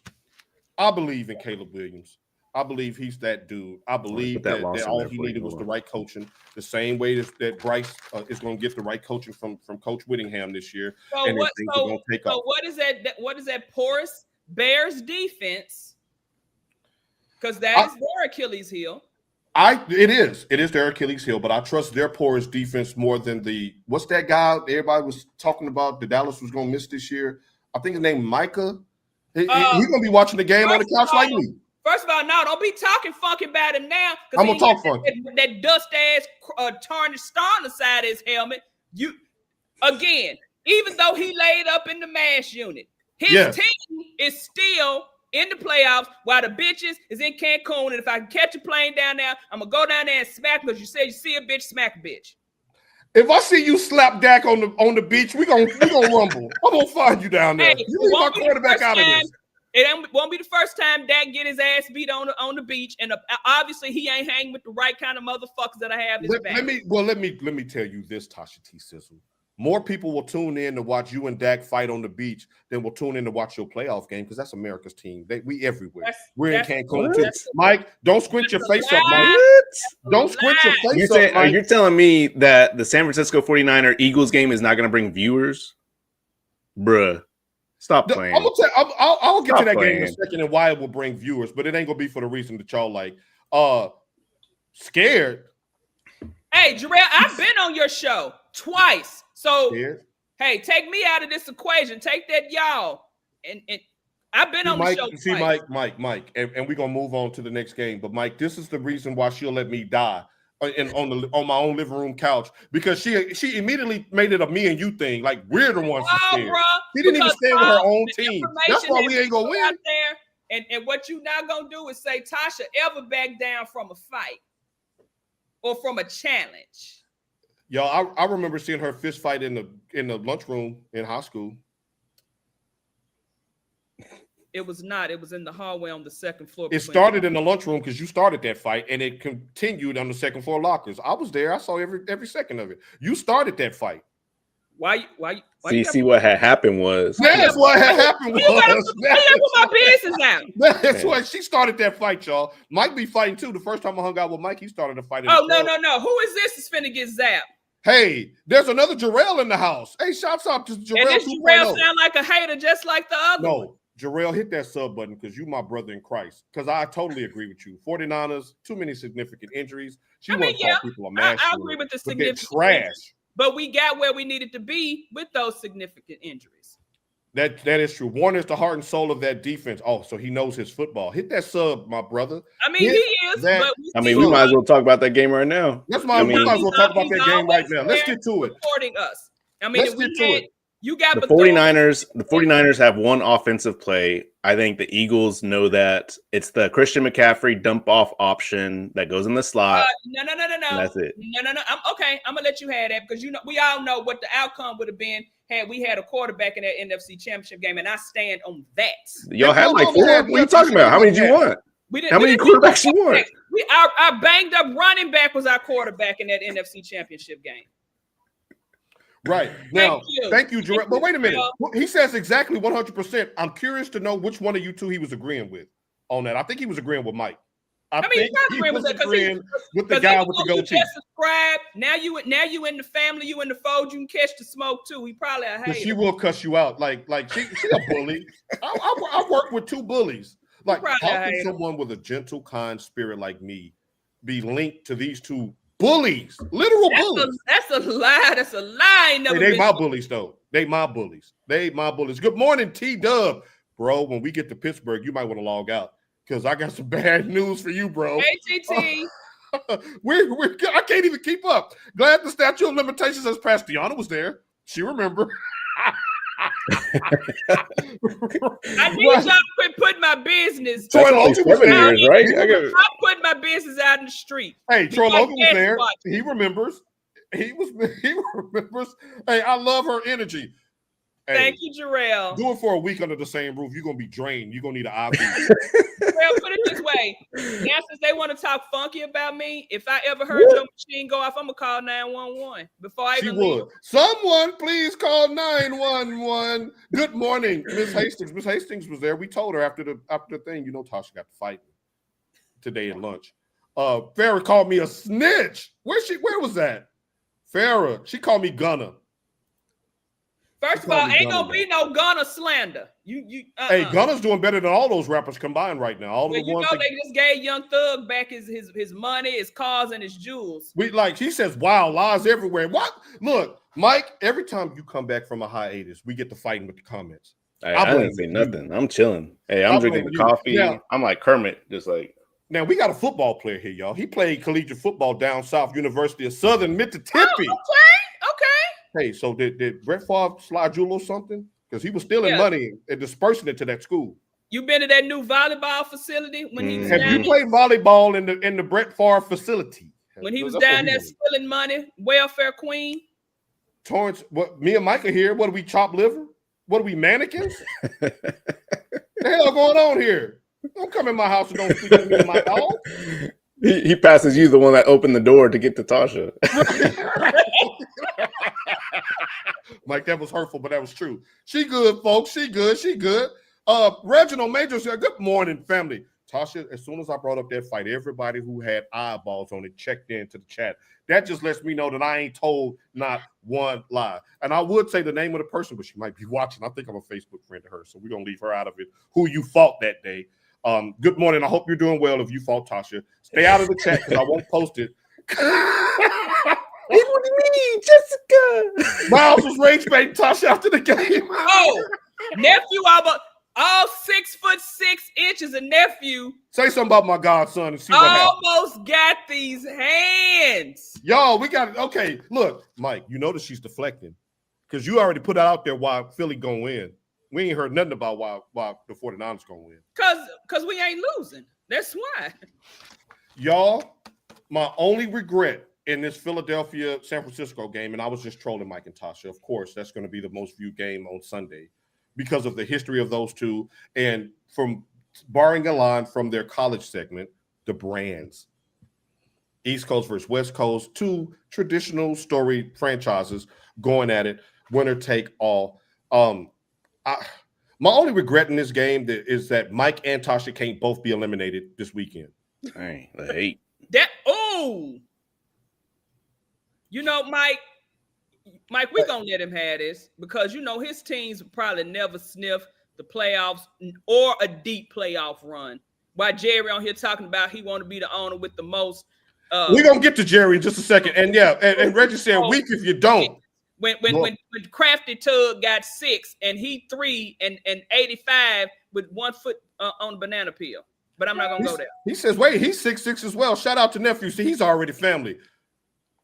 I believe in Caleb Williams. I believe he's that dude. I believe that that loss in all there he for you. needed was Hold the on. right coaching. The same way that Bryce is going to get the right coaching from Coach Whittingham this year. So and what? things are going to take off. What is that? What is that porous Bears defense? Because that is their Achilles heel. It is their Achilles heel, but I trust their porous defense more than what's that guy everybody was talking about the Dallas was going to miss this year? I think his name Micah. He's going to be watching the game on the couch like me. First of all, no, don't be talking funky about him now. I'm going to talk funky. That dust-ass tarnished star on the side of his helmet. Again, even though he laid up in the MASH unit, his team is still in the playoffs while the bitches is in Cancun. And if I can catch a plane down there, I'm going to go down there and smack because you said you see a bitch, smack a bitch. If I see you slap Dak on the beach, we gonna rumble. I'm gonna find you down there. Hey, you leave my quarterback out of this. It won't be the first time Dak get his ass beat on the beach, and obviously he ain't hanging with the right kind of motherfuckers that I have his back. Let me tell you this, Tasha T. Sizzle. More people will tune in to watch you and Dak fight on the beach than will tune in to watch your playoff game because that's America's team. We everywhere. We're in Cancun too. Mike, don't squint your face up, Mike. Don't squint your face up, Mike. You're telling me that the San Francisco 49er Eagles game is not going to bring viewers? Bruh. Stop playing. I'll get to that game in a second and why it will bring viewers, but it ain't going to be for the reason that y'all like. Scared. Hey, Jarrell, I've been on your show twice. So, hey, take me out of this equation. Take that y'all. And I've been on the show twice. See, Mike, and we're going to move on to the next game. But, Mike, this is the reason why she'll let me die on my own living room couch because she immediately made it a me and you thing. Like, we're the ones that scared. Bro, she didn't even stand with her own team. That's why we ain't going to win. Out there, and what you not going to do is say Tasha ever back down from a fight or from a challenge. Y'all, I remember seeing her fist fight in the lunchroom in high school. It was not. It was in the hallway on the second floor. It started in the lunchroom because you started that fight, and it continued on the second floor lockers. I was there. I saw every second of it. You started that fight. Why see what had happened was. That's what had happened was. You put my business out. That's why she started that fight, y'all. Mike be fighting too. The first time I hung out with Mike, he started a fight. No. Who is this that's finna get zapped? Hey, there's another Jarrell in the house. Hey, shouts out to Jarrell. And this Jarrell sound like a hater just like the other one. Jarrell, hit that sub button because you my brother in Christ. Because I totally agree with you. 49ers, too many significant injuries. She won't call people a master. I agree with the significant trash. But we got where we needed to be with those significant injuries. That is true. Warner's the heart and soul of that defense. Oh, so he knows his football. Hit that sub, my brother. I mean, he is. We might as well talk about that game right now. We might as well talk about that game right now. Let's get to it. Supporting us. I mean, the 49ers. The 49ers have one offensive play. I think the Eagles know that it's the Christian McCaffrey dump off option that goes in the slot. No. That's it. No. I'm gonna let you have that because we all know what the outcome would have been had we had a quarterback in that NFC Championship game, and I stand on that. Y'all had like 4. What are you talking about? How many did you want? How many quarterbacks you want? Our banged up running back was our quarterback in that NFC Championship game. Right. Now, thank you, Jarrell. But wait a minute. He says exactly 100%. I'm curious to know which one of you two he was agreeing with on that. I think he was agreeing with Mike. I think he was agreeing with the guy with the goatee. Subscribe. Now you in the family, you in the fold, you can catch the smoke too. He probably a hater. She will cuss you out. Like she a bully. I work with 2 bullies. Like, how can someone with a gentle, kind spirit like me be linked to these 2 bullies? Literal bullies. That's a lie. That's a lie. They my bullies, though. They my bullies. Good morning, T-Dub. Bro, when we get to Pittsburgh, you might want to log out because I got some bad news for you, bro. Hey, TT. I can't even keep up. Glad the statute of limitations has passed. Deanna was there. She remembered. I need y'all to quit putting my business. Troy Logan was there, right? I'm putting my business out in the street. Hey, Troy Logan was there. He remembers. He remembers. Hey, I love her energy. Hey, thank you, Jarrell. Do it for a week under the same roof. You're gonna be drained. You're gonna need an IV. Jarrell, put it this way. Now, since they want to talk funky about me, if I ever heard your machine go off, I'm gonna call 911 before I even leave. Someone please call 911. Good morning, Miss Hastings. Miss Hastings was there. We told her after the thing, Tasha got to fight. today at lunch. Farrah called me a snitch. Where was that? Farrah, she called me Gunner. First of all, ain't gonna be no Gunner slander. Hey, Gunner's doing better than all those rappers combined right now. All well, of the ones they just gave Young Thug back his money, his cars, and his jewels. He says, wow, lies everywhere. What? Look, Mike, every time you come back from a hiatus, we get to fighting with the comments. Hey, I didn't say nothing. I'm chilling. Hey, I'm drinking the coffee. Now, I'm like Kermit, just like. Now, we got a football player here, y'all. He played collegiate football down South University of Southern Mississippi. Oh, okay. Hey, so did Brett Favre slide you a little something? Because he was stealing money and dispersing it to that school. You been to that new volleyball facility when he was Have you played volleyball in the Brett Favre facility? When he was down there stealing money, welfare queen? Torrance, what? Me and Mike are here. What, do we chop liver? What are we, mannequins? The hell going on here? Don't come in my house and don't speak to me and my dog. He passes you the one that opened the door to get to Tasha. Mike, that was hurtful, but that was true. She good, folks. She good. She good. Reginald Major said, good morning, family. Tasha, as soon as I brought up that fight, everybody who had eyeballs on it checked into the chat. That just lets me know that I ain't told not one lie. And I would say the name of the person, but she might be watching. I think I'm a Facebook friend to her, so we're going to leave her out of it. Who you fought that day. Good morning. I hope you're doing well if you fought Tasha. Stay out of the chat because I won't post it. What do you mean, Jessica? Miles was rage baiting Tasha after the game. Oh, nephew, all 6'6" of nephew. Say something about my godson and see what happens. Almost got these hands. Yo, we got it. Okay, look, Mike, you notice she's deflecting because you already put out there why Philly gonna win. We ain't heard nothing about why the 49ers gonna win. Because we ain't losing. That's why. Y'all, my only regret in this Philadelphia-San Francisco game, and I was just trolling Mike and Tasha. Of course, that's going to be the most viewed game on Sunday because of the history of those two, and from borrowing a line from their college segment, the brands. East Coast versus West Coast, two traditional story franchises going at it, winner take all. My only regret in this game is that Mike and Tasha can't both be eliminated this weekend. Dang, the hate. You know, Mike, we're going to let him have this because, you know, his teams will probably never sniff the playoffs or a deep playoff run. While Jerry on here talking about he want to be the owner with the most. We're going to get to Jerry in just a second. And and Reggie said weak if you don't. When Crafty Tug got 6 and he 3 and 85 with 1 foot on the banana peel. But I'm not going to go there. He says, wait, he's 6'6" as well. Shout out to nephew. See, he's already family.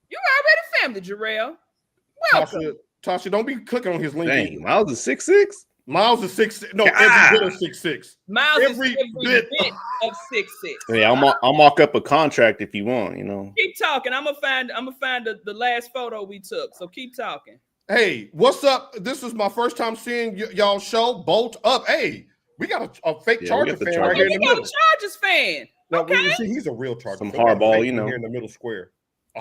You already family, Jarrell. Welcome. Tasha, don't be clicking on his link. Dang, Miles is 6'6"? Miles is 6'6". No, every bit of 6'6". Miles every bit of 6'6". Yeah, I'll mock up a contract if you want, you know. Keep talking. I'm gonna find the last photo we took. So keep talking. Hey, what's up? This is my first time seeing y'all show Bolt Up. Hey, we got a fake Chargers fan right here in the middle. Chargers fan. No, okay. See, he's a real Chargers fan. Some hardball, you know. Here in the middle square.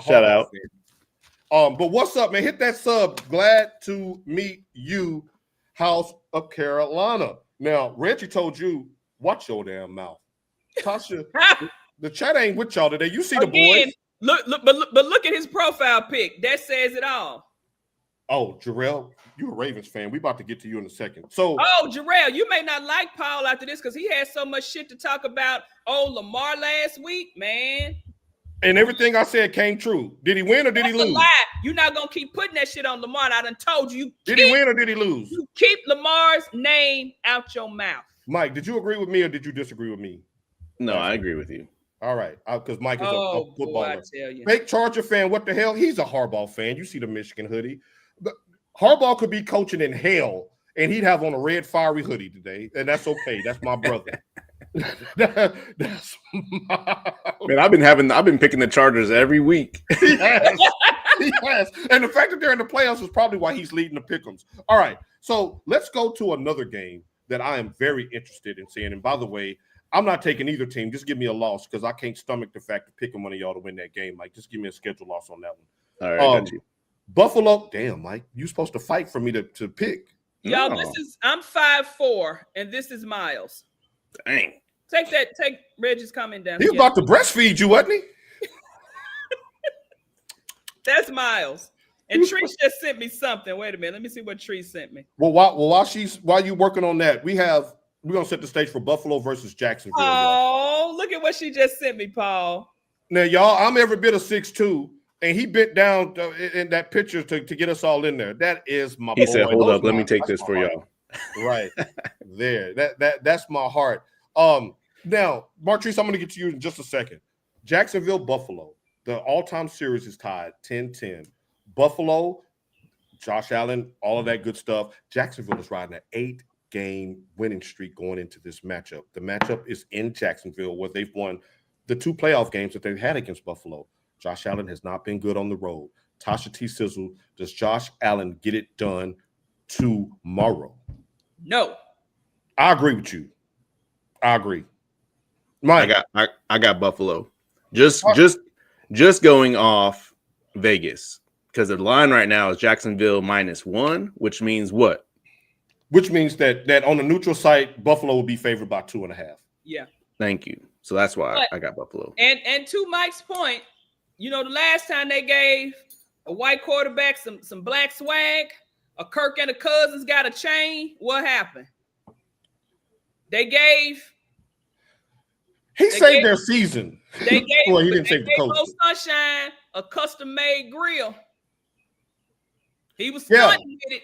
Shout out. Fan. But what's up, man? Hit that sub. Glad to meet you, House of Carolina. Now, Reggie told you, watch your damn mouth. Tasha, the chat ain't with y'all today. You see the boys. Look, but look at his profile pic. That says it all. Oh, Jarrell, you a Ravens fan. We about to get to you in a second. So, Jarrell, you may not like Paul after this because he had so much shit to talk about. Lamar last week, man. And everything I said came true. Did he win or did he lose? A lie. You're not gonna keep putting that shit on Lamar. I done told you. Did he win or did he lose? You keep Lamar's name out your mouth. Mike, did you agree with me or did you disagree with me? No, I agree with you. All right, because Mike is a footballer. Boy, I tell you. Fake Charger fan. What the hell? He's a Harbaugh fan. You see the Michigan hoodie. But Harbaugh could be coaching in hell, and he'd have on a red fiery hoodie today, and that's okay. That's my brother. That's Man, I've been picking the Chargers every week. He has. And the fact that they're in the playoffs is probably why he's leading the pick'ems. All right, so let's go to another game that I am very interested in seeing. And by the way, I'm not taking either team. Just give me a loss because I can't stomach the fact of picking one of y'all to win that game, Mike. Just give me a schedule loss on that one. All right, got you. Buffalo, damn, Mike, you supposed to fight for me to pick. Y'all, I'm 5'4", and this is Miles. Dang. Take Reggie's comment down. He was about to breastfeed you, wasn't he? That's Miles. And Tree just sent me something. Wait a minute. Let me see what Tree sent me. Well, while you working on that, we're gonna set the stage for Buffalo versus Jacksonville. Oh, look at what she just sent me, Paul. Now, y'all, I'm every bit of 6'2", and he bent down in that picture to get us all in there. That is my boy. He said, hold up, let me take this for y'all. Right there. That's my heart. Now, Martrice, I'm gonna get to you in just a second. Jacksonville, Buffalo. The all-time series is tied 10-10. Buffalo, Josh Allen, all of that good stuff. Jacksonville is riding an 8-game winning streak going into this matchup. The matchup is in Jacksonville, where they've won the 2 playoff games that they've had against Buffalo. Josh Allen has not been good on the road. Tasha T. Sizzle, does Josh Allen get it done tomorrow? No. I agree with you. I agree. Mike. I got Buffalo. Just going off Vegas, because the line right now is Jacksonville -1, which means what? Which means that on the neutral site, Buffalo will be favored by 2.5. Yeah. Thank you. So that's why I got Buffalo. And to Mike's point, the last time they gave a white quarterback some black swag, a Kirk and a Cousins got a chain, what happened? They gave. He saved their season. They gave, well, he didn't save the coach. Sunshine a custom-made grill. He was stunting with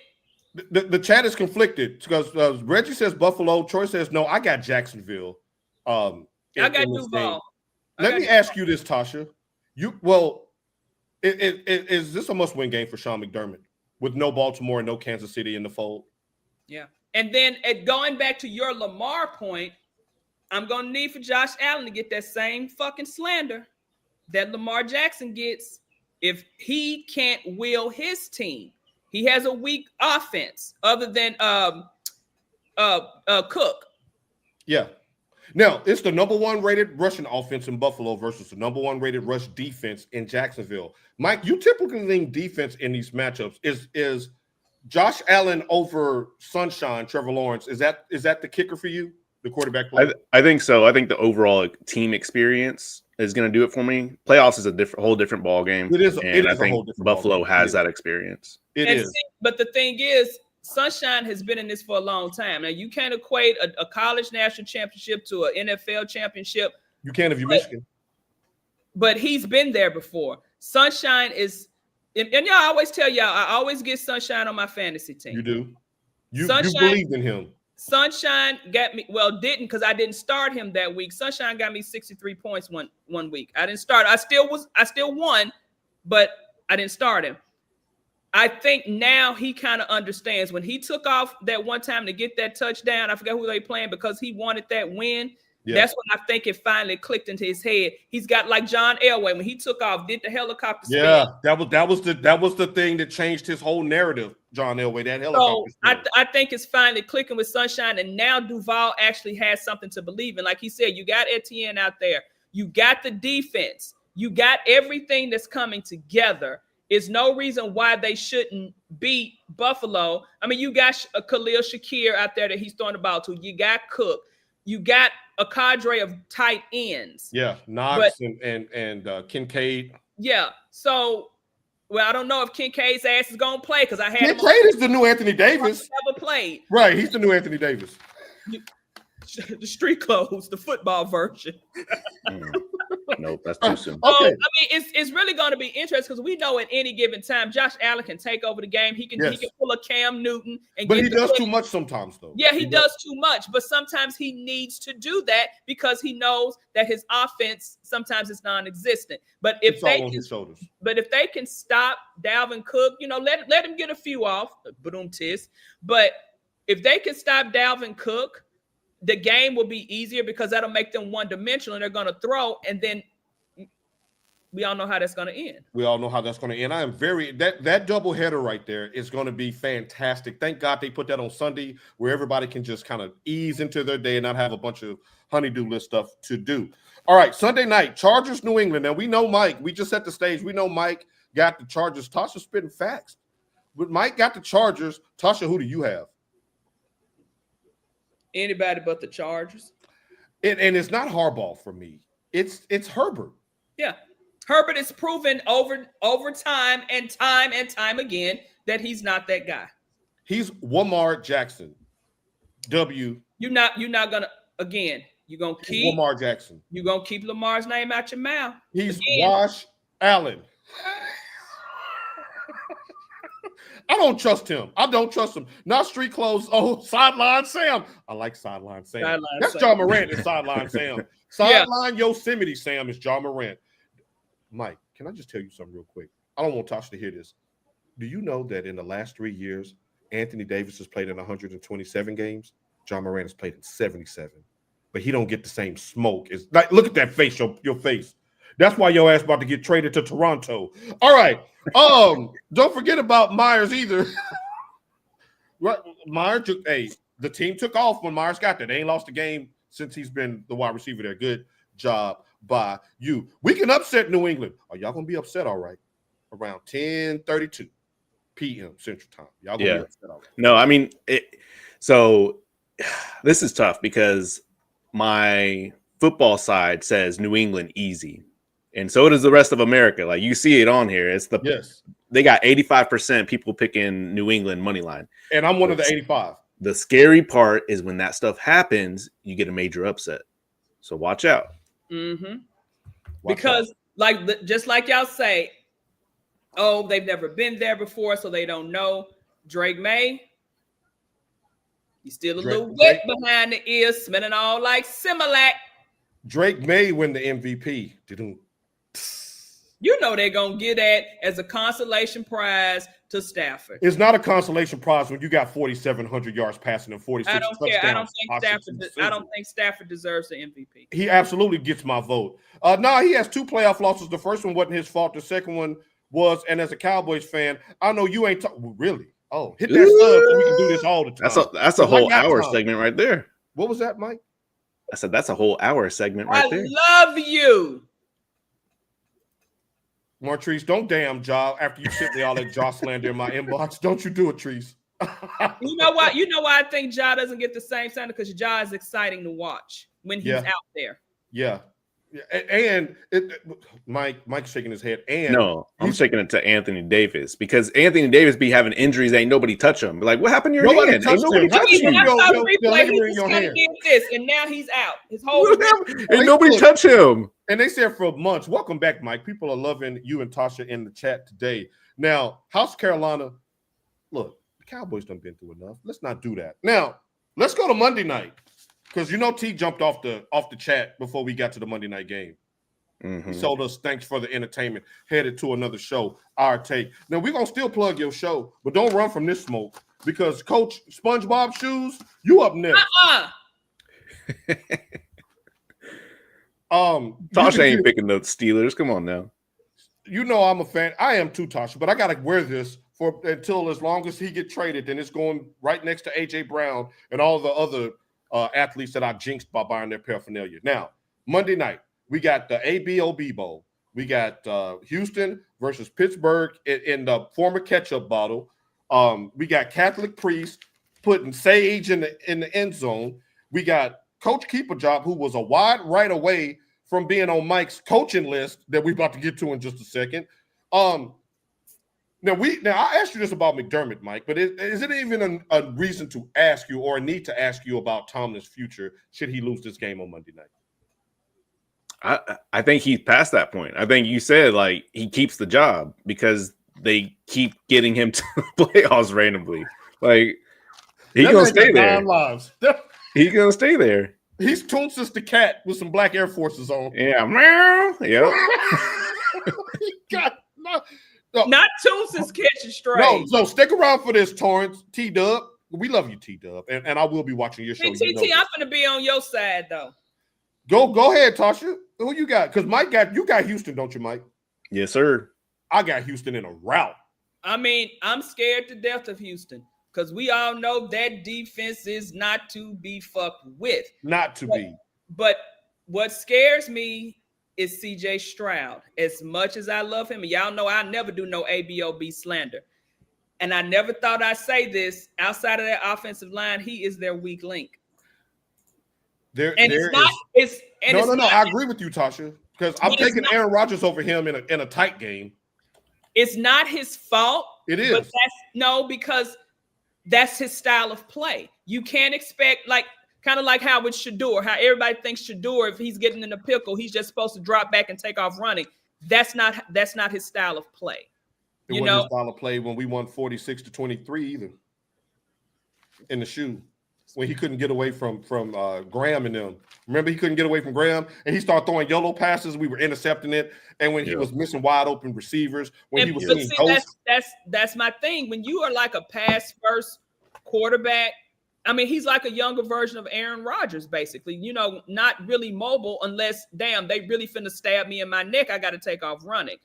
it. The chat is conflicted because Reggie says Buffalo, Troy says no. I got Jacksonville. I got Duval. Let me ask you this, Tasha. Is this a must-win game for Sean McDermott with no Baltimore and no Kansas City in the fold? Yeah, and then going back to your Lamar point, I'm going to need for Josh Allen to get that same fucking slander that Lamar Jackson gets if he can't will his team. He has a weak offense other than Cook. Yeah. Now, it's the number 1 rated rushing offense in Buffalo versus the number 1 rated rush defense in Jacksonville. Mike, you typically think defense in these matchups is Josh Allen over Sunshine, Trevor Lawrence. Is that the kicker for you? The quarterback play? I think so. I think the overall team experience is going to do it for me. Playoffs is a whole different ball game. It is. I think Buffalo has that experience. It is. But the thing is, Sunshine has been in this for a long time. Now, you can't equate a college national championship to an NFL championship. You can if you're Michigan. But he's been there before. Sunshine is, and y'all always tell y'all, I always get Sunshine on my fantasy team. You do. You believed in him. Sunshine got me, didn't because I didn't start him that week. Sunshine got me 63 points one week. I didn't start. I still won, but I didn't start him. I think now he kind of understands when he took off that one time to get that touchdown. I forgot who they playing because he wanted that win. Yeah. That's when I think it finally clicked into his head. He's got like John Elway when he took off, did the helicopter spin. Yeah, that was the thing that changed his whole narrative. John Elway, that helicopter spin. I think it's finally clicking with Sunshine, and now Duval actually has something to believe in. Like he said, you got Etienne out there, you got the defense, you got everything that's coming together. Is no reason why they shouldn't beat Buffalo. I mean, you got Khalil Shakir out there that he's throwing the ball to. You got Cook. You got a cadre of tight ends. Yeah, Knox and Kincaid. Yeah. So, I don't know if Kincaid's ass is going to play because I had Kincaid is the new Anthony Davis. Never played. Right, he's the new Anthony Davis. The street clothes, the football version. Nope, that's too soon. Okay. I mean, it's really going to be interesting because we know at any given time, Josh Allen can take over the game. He can pull a Cam Newton, but he does too much sometimes, though. Yeah, he does too much, but sometimes he needs to do that because he knows that his offense sometimes is non-existent. But if they can stop Dalvin Cook, let him get a few off, but if they can stop Dalvin Cook, the game will be easier because that'll make them one-dimensional and they're going to throw, and then we all know how that's going to end. We all know how that's going to end. I am that doubleheader right there is going to be fantastic. Thank God they put that on Sunday where everybody can just kind of ease into their day and not have a bunch of honey-do list stuff to do. All right, Sunday night, Chargers, New England. Now, we know Mike. We just set the stage. We know Mike got the Chargers. Tasha's spitting facts. But Mike got the Chargers. Tasha, who do you have? Anybody but the Chargers. And it's not Harbaugh for me. It's Herbert. Yeah. Herbert is proven over time and time again that he's not that guy. He's Lamar Jackson. W. You're not gonna you're gonna keep Lamar Jackson. You're gonna keep Lamar's name out your mouth. He's Wash Allen. I don't trust him. Not street clothes. Oh, sideline Sam. I like sideline Sam. That's John Morant and sideline Sam. Sideline Yosemite Sam is John Morant. Mike, can I just tell you something real quick? I don't want Tasha to hear this. Do you know that in the last 3 years, Anthony Davis has played in 127 games? John Morant has played in 77. But he don't get the same smoke. It's like, look at that face, your face. That's why your ass about to get traded to Toronto. All right. Don't forget about Myers either. Myers the team took off when Myers got there. They ain't lost a game since he's been the wide receiver there. Good job by you. We can upset New England. Are y'all gonna be upset? All right, around 10:32 p.m. Central Time. Y'all gonna be upset? All right. No, I mean, so this is tough because my football side says New England easy, and so does the rest of America. Like you see it on here. It's they got 85% people picking New England money line, and I'm one of the 85. The scary part is when that stuff happens, you get a major upset. So watch out. Mm-hmm. Because just like y'all say, oh, they've never been there before, so they don't know. Drake May, he's still a little wet behind the ears, smelling all like Similac. Drake May win the MVP. You know they're gonna get that as a consolation prize to Stafford. It's not a consolation prize when you got 4,700 yards passing and 46 touchdowns. I don't think Stafford deserves the MVP. He absolutely gets my vote. He has 2 playoff losses. The first one wasn't his fault. The second one was. And as a Cowboys fan, I know you ain't really. Oh, hit that sub so we can do this all the time. That's a whole hour segment right there. What was that, Mike? I said that's a whole hour segment right there. I love you. Martrice, don't damn Ja after you sent me all that Ja slander in my inbox. Don't you do it, Treese. You know why? You know why I think Ja doesn't get the same sound? Because Ja is exciting to watch when he's out there. Yeah. And Mike's shaking his head. And no, I'm shaking it to Anthony Davis because Anthony Davis be having injuries. Ain't nobody touch him. Like, what happened to your hand? Ain't nobody touch you. And now he's out. His whole ain't nobody touch him. And they said for months, welcome back, Mike. People are loving you and Tasha in the chat today. Now, House Carolina, look, the Cowboys done been through enough. Let's not do that. Now, let's go to Monday night. Because T jumped off the chat before we got to the Monday night game. Mm-hmm. He told us thanks for the entertainment. Headed to another show, Our Take. Now we're gonna still plug your show, but don't run from this smoke because Coach SpongeBob Shoes, you up next. Tasha ain't picking the Steelers. Come on now. I'm a fan. I am too, Tasha, but I gotta wear this until as long as he get traded. Then it's going right next to AJ Brown and all the other athletes that I jinxed by buying their paraphernalia. Now, Monday night, we got the ABOB Bowl. We got Houston versus Pittsburgh in the former ketchup bottle. We got Catholic priests putting sage in the end zone. We got Coach Keep a Job, who was a wide right away from being on Mike's coaching list that we're about to get to in just a second. Now I asked you this about McDermott, Mike, but is it even a reason to ask you or a need to ask you about Tomlin's future should he lose this game on Monday night? I think he's past that point. I think you said like he keeps the job because they keep getting him to the playoffs randomly. Like he's gonna stay there. He's gonna stay there. He's Toonsis the cat with some black Air Forces on. Yeah, meow. Yep. No. Not Toonsis catching straight. No, stick around for this, Torrance. T-Dub. We love you, T-Dub. And I will be watching your show. Hey, TT, I'm going to be on your side, though. Go ahead, Tasha. Who you got? Because you got Houston, don't you, Mike? Yes, sir. I got Houston in a rout. I mean, I'm scared to death of Houston because we all know that defense is not to be fucked with. But what scares me is CJ Stroud. As much as I love him, and y'all know I never do no ABOB slander. And I never thought I'd say this. Outside of that offensive line, he is their weak link. There, And there it's not. is- It's and no, it's no, no. not, I agree with you, Tasha, because I'm But it's taking not- Aaron Rodgers over him in a tight game. It's not his fault. It But is. because that's his style of play. You can't expect kind of like how with Shador, how everybody thinks Shador, if he's getting in a pickle, he's just supposed to drop back and take off running. That's not his style of play. It wasn't his style of play when we won 46-23 either in the shoe. When he couldn't get away from Graham and them. Remember, he couldn't get away from Graham, and he started throwing YOLO passes. We were intercepting it, and when he was missing wide open receivers, when he was seeing ghosts. That's my thing. When you are like a pass first quarterback, I mean, he's like a younger version of Aaron Rodgers, basically. Not really mobile unless, damn, they really finna stab me in my neck. I got to take off running.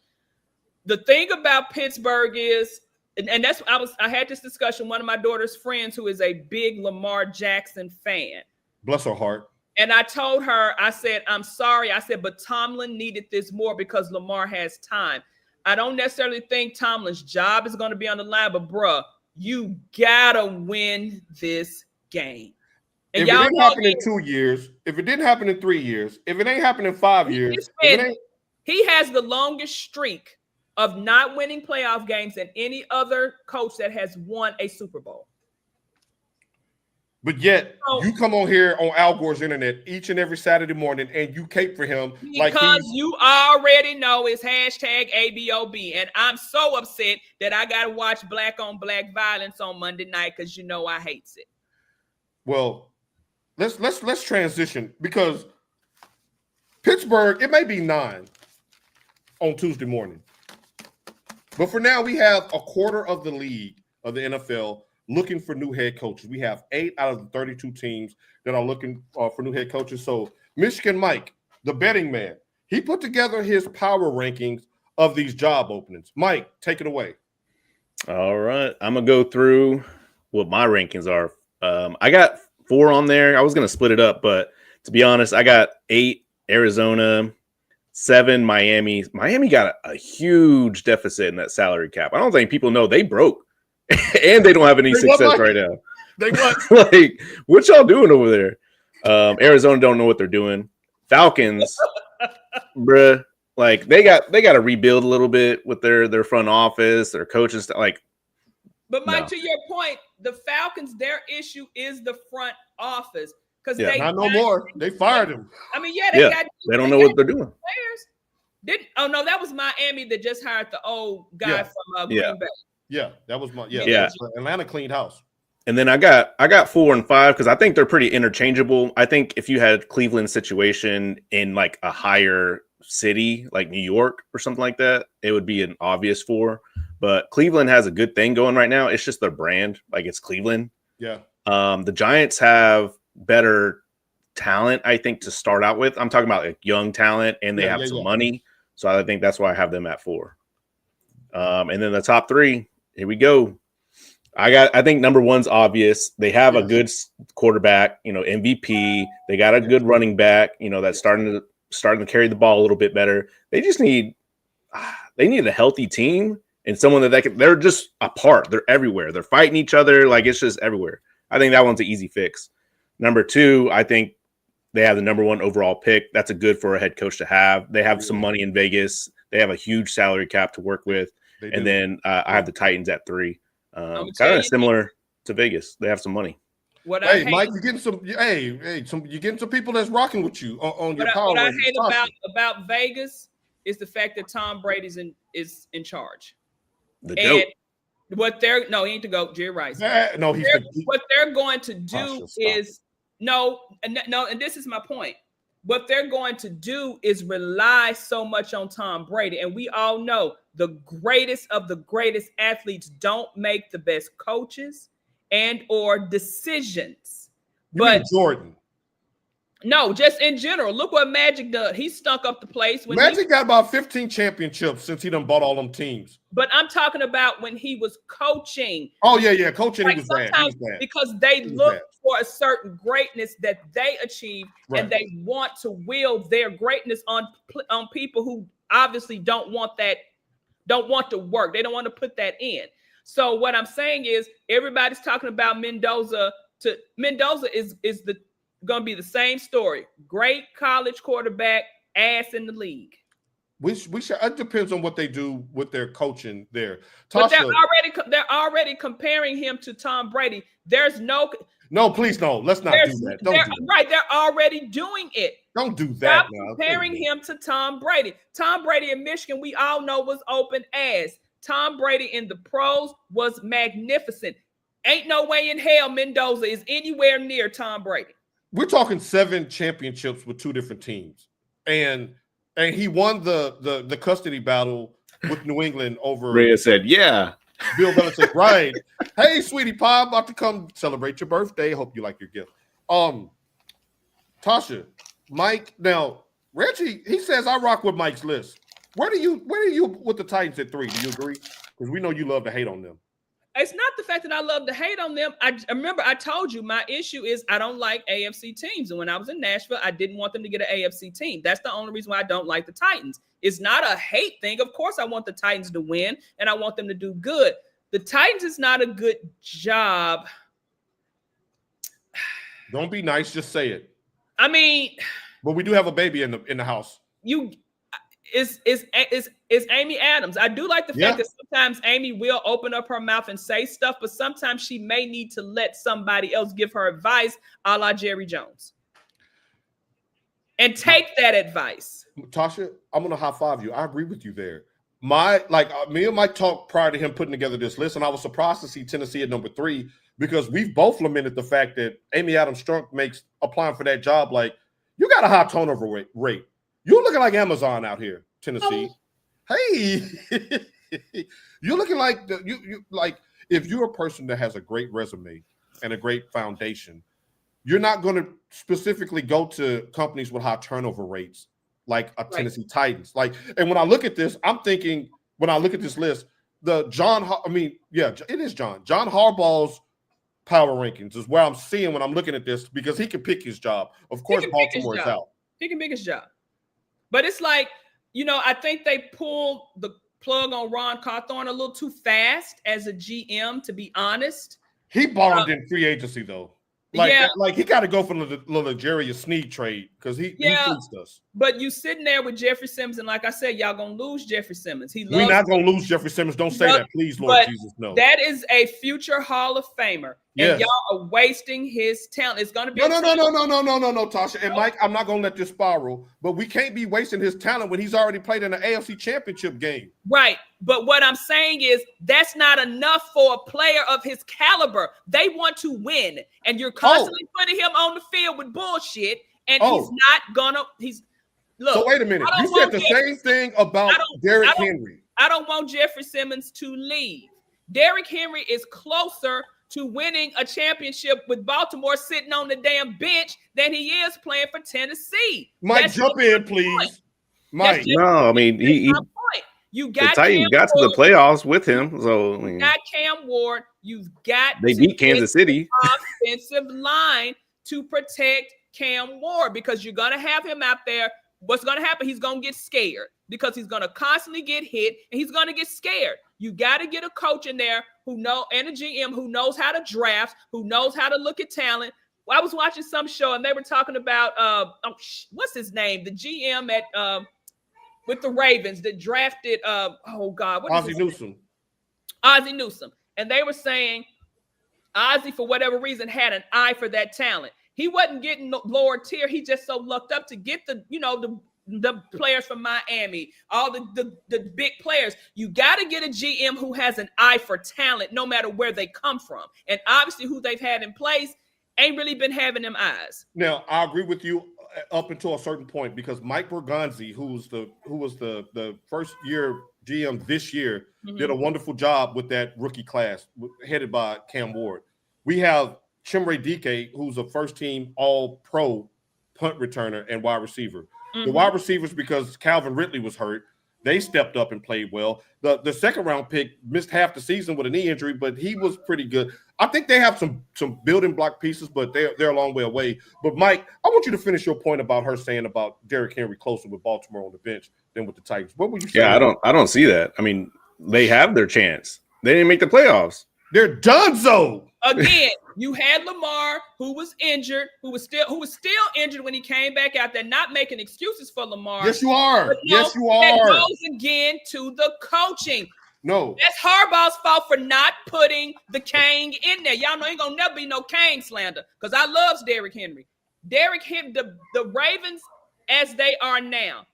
The thing about Pittsburgh is. And that's I had this discussion. One of my daughter's friends who is a big Lamar Jackson fan. Bless her heart. And I told her, I said, I'm sorry. I said, but Tomlin needed this more because Lamar has time. I don't necessarily think Tomlin's job is going to be on the line, but bruh, you gotta win this game. And if it didn't happen in 2 years, if it didn't happen in 3 years, if it ain't happened in 5 years, he has the longest streak of not winning playoff games than any other coach that has won a Super Bowl. But yet, you come on here on Al Gore's internet each and every Saturday morning and you cape for him. Because you already know it's #ABOB. And I'm so upset that I got to watch black on black violence on Monday night because I hates it. Well, let's transition because Pittsburgh, it may be 9 on Tuesday morning. But for now, we have a quarter of the league of the NFL looking for new head coaches. We have 8 out of the 32 teams that are looking for new head coaches. So Michigan Mike, the betting man, he put together his power rankings of these job openings. Mike, take it away. All right. I'm going to go through what my rankings are. I got 4 on there. I was going to split it up, but to be honest, I got 8 Arizona, 7 Miami. Miami got a huge deficit in that salary cap. I don't think people know they broke and they don't have any success right now. They what? Like, what y'all doing over there? Arizona don't know what they're doing. Falcons, bruh, like they got to rebuild a little bit with their front office, their coaching stuff. Like, but Mike, to your point, the Falcons, their issue is the front office. Because not no more. They fired him. I mean, they don't know what they're doing. No, that was Miami that just hired the old guy from Green Bay. Yeah, that was Atlanta cleaned house. And then I got 4 and 5 because I think they're pretty interchangeable. I think if you had Cleveland's situation in like a higher city like New York or something like that, it would be an obvious 4. But Cleveland has a good thing going right now. It's just their brand, like it's Cleveland. Yeah. The Giants have better talent, I think, to start out with. I'm talking about like young talent, and they have some money. So I think that's why I have them at 4. And then the top 3, here we go. I think number 1's obvious. They have a good quarterback, MVP. They got a good running back, that's starting to carry the ball a little bit better. They just need a healthy team and someone that they're just apart. They're everywhere. They're fighting each other. Like, it's just everywhere. I think that one's an easy fix. Number 2, I think they have the number 1 overall pick. That's a good for a head coach to have. They have some money in Vegas. They have a huge salary cap to work with. And then I have the Titans at 3. Kind of similar to Vegas. They have some money. Mike, you're getting some. You're getting some people that's rocking with you on your power. What I hate about Vegas is the fact that Tom Brady's is in charge. The goat. What he ain't the GOAT, Jerry Rice. What they're going to do is and this is my point. What they're going to do is rely so much on Tom Brady. And we all know the greatest of the greatest athletes don't make the best coaches and or decisions. But Jordan. No, just in general. Look what Magic did. He stunk up the place. Magic got about 15 championships since he done bought all them teams. But I'm talking about when he was coaching. Oh, yeah. Coaching, he was bad. Because they look for a certain greatness that they achieve, and they want to wield their greatness on people who obviously don't want to work. They don't want to put that in. So what I'm saying is everybody's talking about Mendoza. Mendoza is going to be the same story. Great college quarterback, ass in the league. We should. It depends on what they do with their coaching there. But Tasha, they're already comparing him to Tom Brady. There's no. No, please no. Let's not do that. Don't do that. Right, they're already doing it. Don't do that. Stop comparing him to Tom Brady. Tom Brady in Michigan, we all know, was open ass. Tom Brady in the pros was magnificent. Ain't no way in hell Mendoza is anywhere near Tom Brady. We're talking 7 championships with 2 different teams, and he won the custody battle with New England over. Rhea said, "Yeah." Bill Belichick, right? Hey, sweetie pie, I'm about to come celebrate your birthday. Hope you like your gift. Tasha, Mike. Now, Reggie, he says I rock with Mike's list. Where do you with the Titans at 3? Do you agree? Because we know you love to hate on them. It's not the fact that I love to hate on them. I remember I told you my issue is I don't like AFC teams. And when I was in Nashville, I didn't want them to get an AFC team. That's the only reason why I don't like the Titans. It's not a hate thing. Of course, I want the Titans to win and I want them to do good. The Titans is not a good job. Don't be nice, just say it. I mean, but we do have a baby in the house. It's Amy Adams. I do like the fact that sometimes Amy will open up her mouth and say stuff, but sometimes she may need to let somebody else give her advice, a la Jerry Jones. And take that advice. Tasha, I'm gonna high five you. I agree with you there. Me and Mike talked prior to him putting together this list, and I was surprised to see Tennessee at number 3 because we've both lamented the fact that Amy Adams Strunk makes applying for that job like you got a high turnover rate. You're looking like Amazon out here, Tennessee. Hey, you're looking like you like if you're a person that has a great resume and a great foundation, you're not going to specifically go to companies with high turnover rates like a Tennessee Titans. And when I look at this, I'm thinking when I look at this list, it is John Harbaugh's power rankings is where I'm seeing when I'm looking at this because he can pick his job. Of course, Baltimore is out. He can pick his job. But it's like, I think they pulled the plug on Ron Cawthorn a little too fast as a GM, to be honest. He bombed in free agency, though. He got to go for the L'Jarius Sneed trade because he fleeced us. But you sitting there with Jeffrey Simmons, and like I said, y'all going to lose Jeffrey Simmons. We're not going to lose Jeffrey Simmons. Don't say that, please, Lord Jesus, no. That is a future Hall of Famer. And y'all are wasting his talent. It's going to be no, Tasha. And Mike, I'm not going to let this spiral, but we can't be wasting his talent when he's already played in the AFC Championship game. Right. But what I'm saying is that's not enough for a player of his caliber. They want to win. And you're constantly putting him on the field with bullshit. And he's not going to – look. So wait a minute. You said the same thing about Derrick Henry. I don't want Jeffrey Simmons to leave. Derrick Henry is closer to winning a championship with Baltimore sitting on the damn bench than he is playing for Tennessee. Mike, jump in, please. Mike. No, I mean, you got the Titans got to the playoffs with him. So you got Cam Ward. You've got they beat Kansas City. Offensive line to protect Cam Ward because you're going to have him out there. What's going to happen? He's going to get scared because he's going to constantly get hit and he's going to get scared. You got to get a coach in there and a GM who knows how to draft, who knows how to look at talent. Well, I was watching some show and they were talking about what's his name? The GM at with the Ravens that drafted Ozzie Newsome. Ozzie Newsome. And they were saying Ozzie, for whatever reason, had an eye for that talent. He wasn't getting lower tier. He just so lucked up to get the players from Miami, all the big players. You got to get a GM who has an eye for talent, no matter where they come from. And obviously, who they've had in place ain't really been having them eyes. Now, I agree with you up until a certain point because Mike Bergonzi, who was the first year GM this year, did a wonderful job with that rookie class headed by Cam Ward. We have Chimere Dike, who's a first-team All-Pro punt returner and wide receiver. The wide receivers, because Calvin Ridley was hurt, they stepped up and played well. The second-round pick missed half the season with a knee injury, but he was pretty good. I think they have some building block pieces, but they're a long way away. But, Mike, I want you to finish your point about her saying about Derrick Henry closer with Baltimore on the bench than with the Titans. What would you say? Yeah, I don't see that. I mean, they have their chance. They didn't make the playoffs. They're donezo. Again, You had Lamar, who was injured, who was still injured when he came back out there, not making excuses for Lamar. Yes, you are. But Yes, you that are. goes again to the coaching. No. That's Harbaugh's fault for not putting the Kang in there. Y'all know ain't gonna never be no Kang slander because I loves Derrick Henry. Derrick Henry, the Ravens as they are now,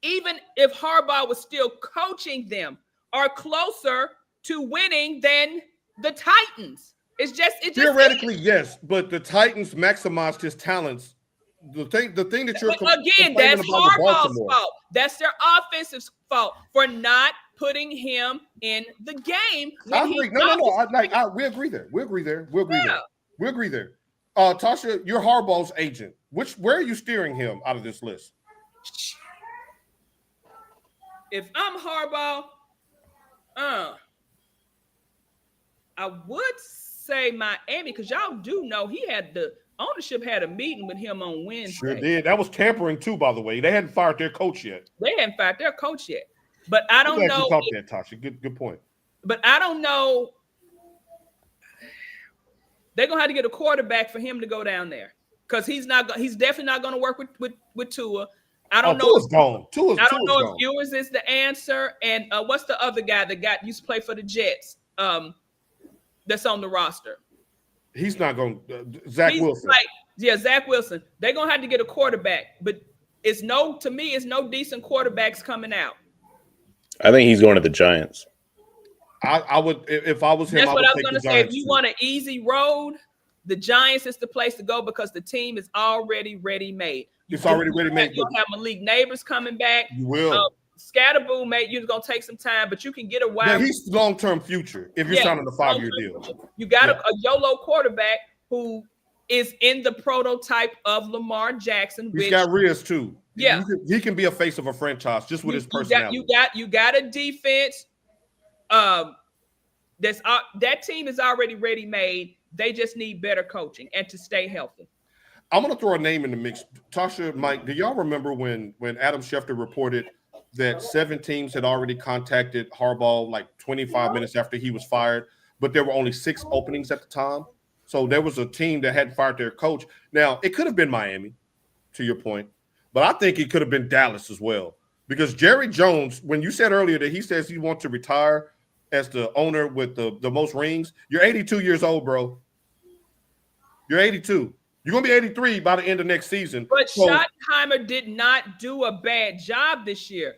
even if Harbaugh was still coaching them, are closer to winning than the Titans. It just Theoretically, yes, but the Titans maximized his talents. The thing that you're again, that's Harbaugh's fault. That's their offensive fault for not putting him in the game. I agree. We agree there. We agree there. We agree there. Tasha, you're Harbaugh's agent. Where are you steering him out of this list? If I'm Harbaugh, I would say Miami because y'all do know the ownership had a meeting with him on Wednesday. Sure did. That was tampering too, by the way. They hadn't fired their coach yet. But I don't know. That, Tasha. Good point. But I don't know. They're gonna have to get a quarterback for him to go down there because he's definitely not gonna work with Tua. I don't know. Tua's gone. I don't know if Ewers is the answer. And what's the other guy that used to play for the Jets? That's on the roster. He's not going. Zach Wilson. Zach Wilson. They're gonna have to get a quarterback, but to me, it's no decent quarterbacks coming out. I think he's going to the Giants. I would, if I was him. That's what I was going to say. If you want an easy road, the Giants is the place to go because the team is already ready-made. It's already ready-made. You'll have Malik Neighbors coming back. You will. Scatterboo, mate, you're going to take some time, but you can get a wide. Yeah, he's long-term future if you're signing a 5-year deal. You got a YOLO quarterback who is in the prototype of Lamar Jackson. He's got Riz too. Yeah. He can be a face of a franchise just with his personality. You got a defense. That team is already ready-made. They just need better coaching and to stay healthy. I'm going to throw a name in the mix. Tasha, Mike, do y'all remember when Adam Schefter reported that 7 teams had already contacted Harbaugh like 25 minutes after he was fired, but there were only 6 openings at the time? So there was a team that hadn't fired their coach. Now, it could have been Miami, to your point, but I think it could have been Dallas as well. Because Jerry Jones, when you said earlier that he says he wants to retire as the owner with the most rings, you're 82 years old, bro. You're 82. You're going to be 83 by the end of next season. But Schottenheimer did not do a bad job this year.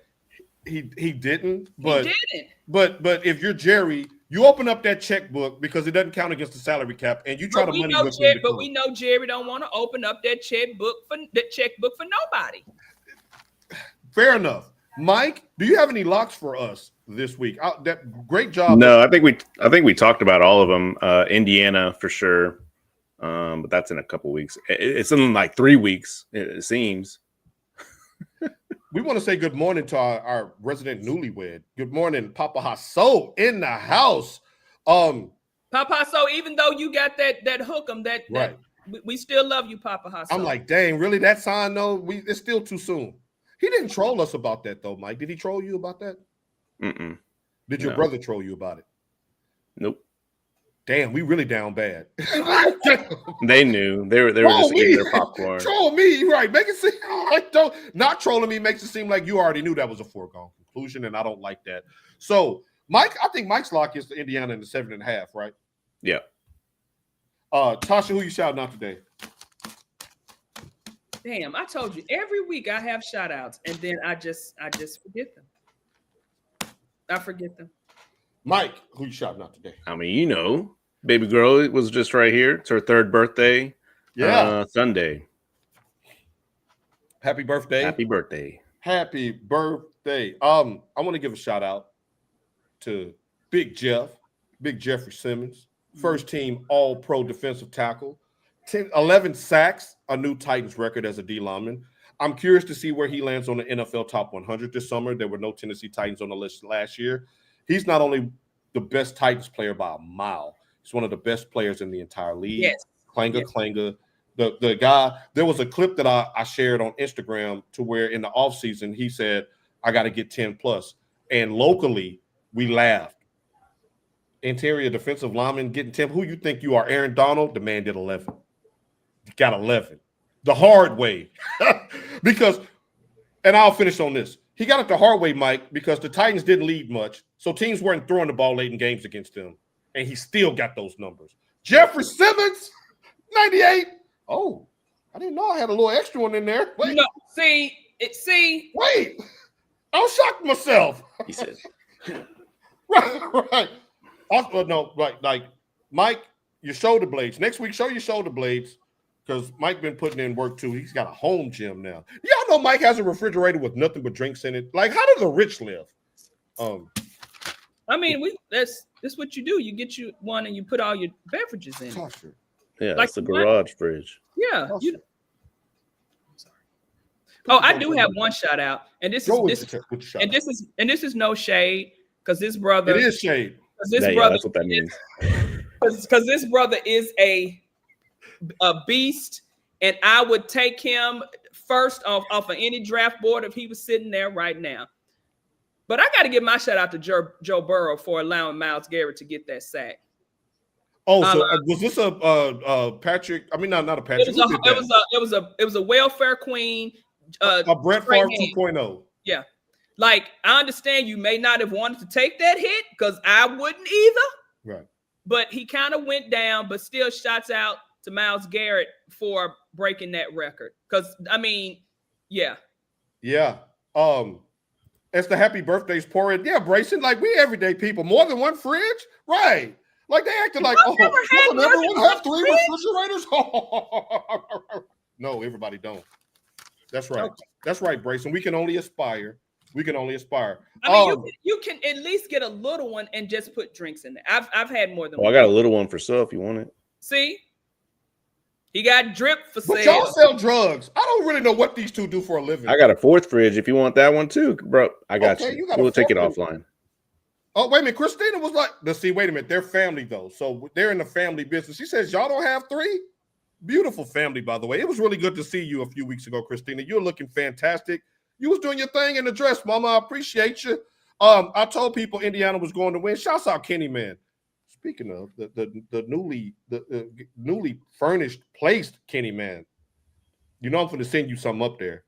He didn't. But, he didn't. But if you're Jerry, you open up that checkbook because it doesn't count against the salary cap, and you try to money whip him. But we know Jerry don't want to open up that checkbook for nobody. Fair enough. Mike, do you have any locks for us this week? That great job. No, I think we talked about all of them. Indiana for sure, but that's in a couple weeks. It's in like 3 weeks. It seems. We want to say good morning to our resident newlywed. Good morning, Papa Hasso in the house. Papa Hasso, even though you got that hook 'em, right. We still love you, Papa Hasso. I'm like, dang, really? That sign? No, it's still too soon. He didn't troll us about that though, Mike. Did he troll you about that? Mm-mm. Did your brother troll you about it? Nope. Damn, we really down bad. They knew. They were just eating their popcorn. Troll me, right? Make it seem like not trolling me makes it seem like you already knew that was a foregone conclusion, and I don't like that. So, Mike, I think Mike's lock is to Indiana in the 7.5, right? Yeah. Tasha, who you shouting out today? Damn, I told you every week I have shout outs, and then I just forget them. I forget them. Mike, who you shouting out today? I mean, baby girl was just right here. It's her 3rd birthday. Yeah. Sunday. Happy birthday. Happy birthday. Happy birthday. I want to give a shout out to Big Jeffrey Simmons, first team all-pro defensive tackle, 11 sacks, a new Titans record as a D lineman. I'm curious to see where he lands on the NFL Top 100 this summer. There were no Tennessee Titans on the list last year. He's not only the best Titans player by a mile, he's one of the best players in the entire league. Yes. Clanger. The guy, there was a clip that I shared on Instagram to where in the offseason he said, I got to get 10 plus. And locally, we laughed. interior defensive lineman getting 10. Who you think you are, Aaron Donald? The man did 11. He got 11 the hard way. Because, and I'll finish on this. He got it the hard way, Mike, because the Titans didn't lead much, so teams weren't throwing the ball late in games against him, and he still got those numbers. Jeffrey Simmons, 98. Oh, I didn't know I had a little extra one in there. Wait, No, see. wait. I shocked myself. He said, right. Also, no, right. Like, Mike, your shoulder blades. Next week, show your shoulder blades because Mike been putting in work too. He's got a home gym now. Y'all know Mike has a refrigerator with nothing but drinks in it. Like, how does the rich live? I mean, that's what you do. You get you one and you put all your beverages in it. yeah, Like it's the garage fridge. Yeah. Oh, I do have one shout out, and this is no shade because this brother. It is shade. Brother, that's what that means. Because this brother is a beast, and I would take him first off of any draft board if he was sitting there right now. But I got to give my shout out to Joe Burrow for allowing Myles Garrett to get that sack. Oh, so was this a Patrick? I mean, not a Patrick. It was a welfare queen. A Brett Favre 2.0. Yeah. Like, I understand you may not have wanted to take that hit because I wouldn't either. Right. But he kind of went down, but still shouts out to Myles Garrett for breaking that record. Because, I mean, yeah. Yeah. As the happy birthdays pour in. Yeah, Brayson, like we everyday people. More than one fridge? Right. Like they acted like, doesn't everyone have 3 refrigerators? No, everybody don't. That's right. Okay. That's right, Brayson. We can only aspire. I mean, you can at least get a little one and just put drinks in there. I've had more than one. I got a little one for sale if you want it. See? He got drip for sale. But y'all sell drugs. I don't really know what these two do for a living. I got a 4th fridge if you want that one too, bro. I got you. We'll take it offline. Oh, wait a minute. Christina was like, let's see, wait a minute. They're family though. So they're in the family business. She says, y'all don't have 3? Beautiful family, by the way. It was really good to see you a few weeks ago, Christina. You're looking fantastic. You was doing your thing in the dress, Mama. I appreciate you. I told people Indiana was going to win. Shouts out Kenny, man. Speaking of the newly furnished, placed Kenny, man. You know I'm going to send you something up there.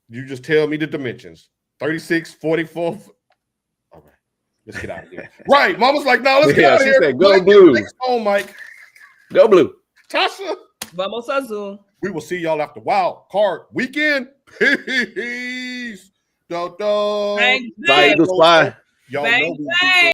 You just tell me the dimensions. 36, 44. All right, let's get out of here. Right, Mama's like, no, let's get out of here. Said, go blue. Oh, Mike. Go blue. Tasha. Vamos Azul. We will see y'all after Wildcard Weekend. Peace. Bang, bye. bang. Bye. Y'all Bang, know bang.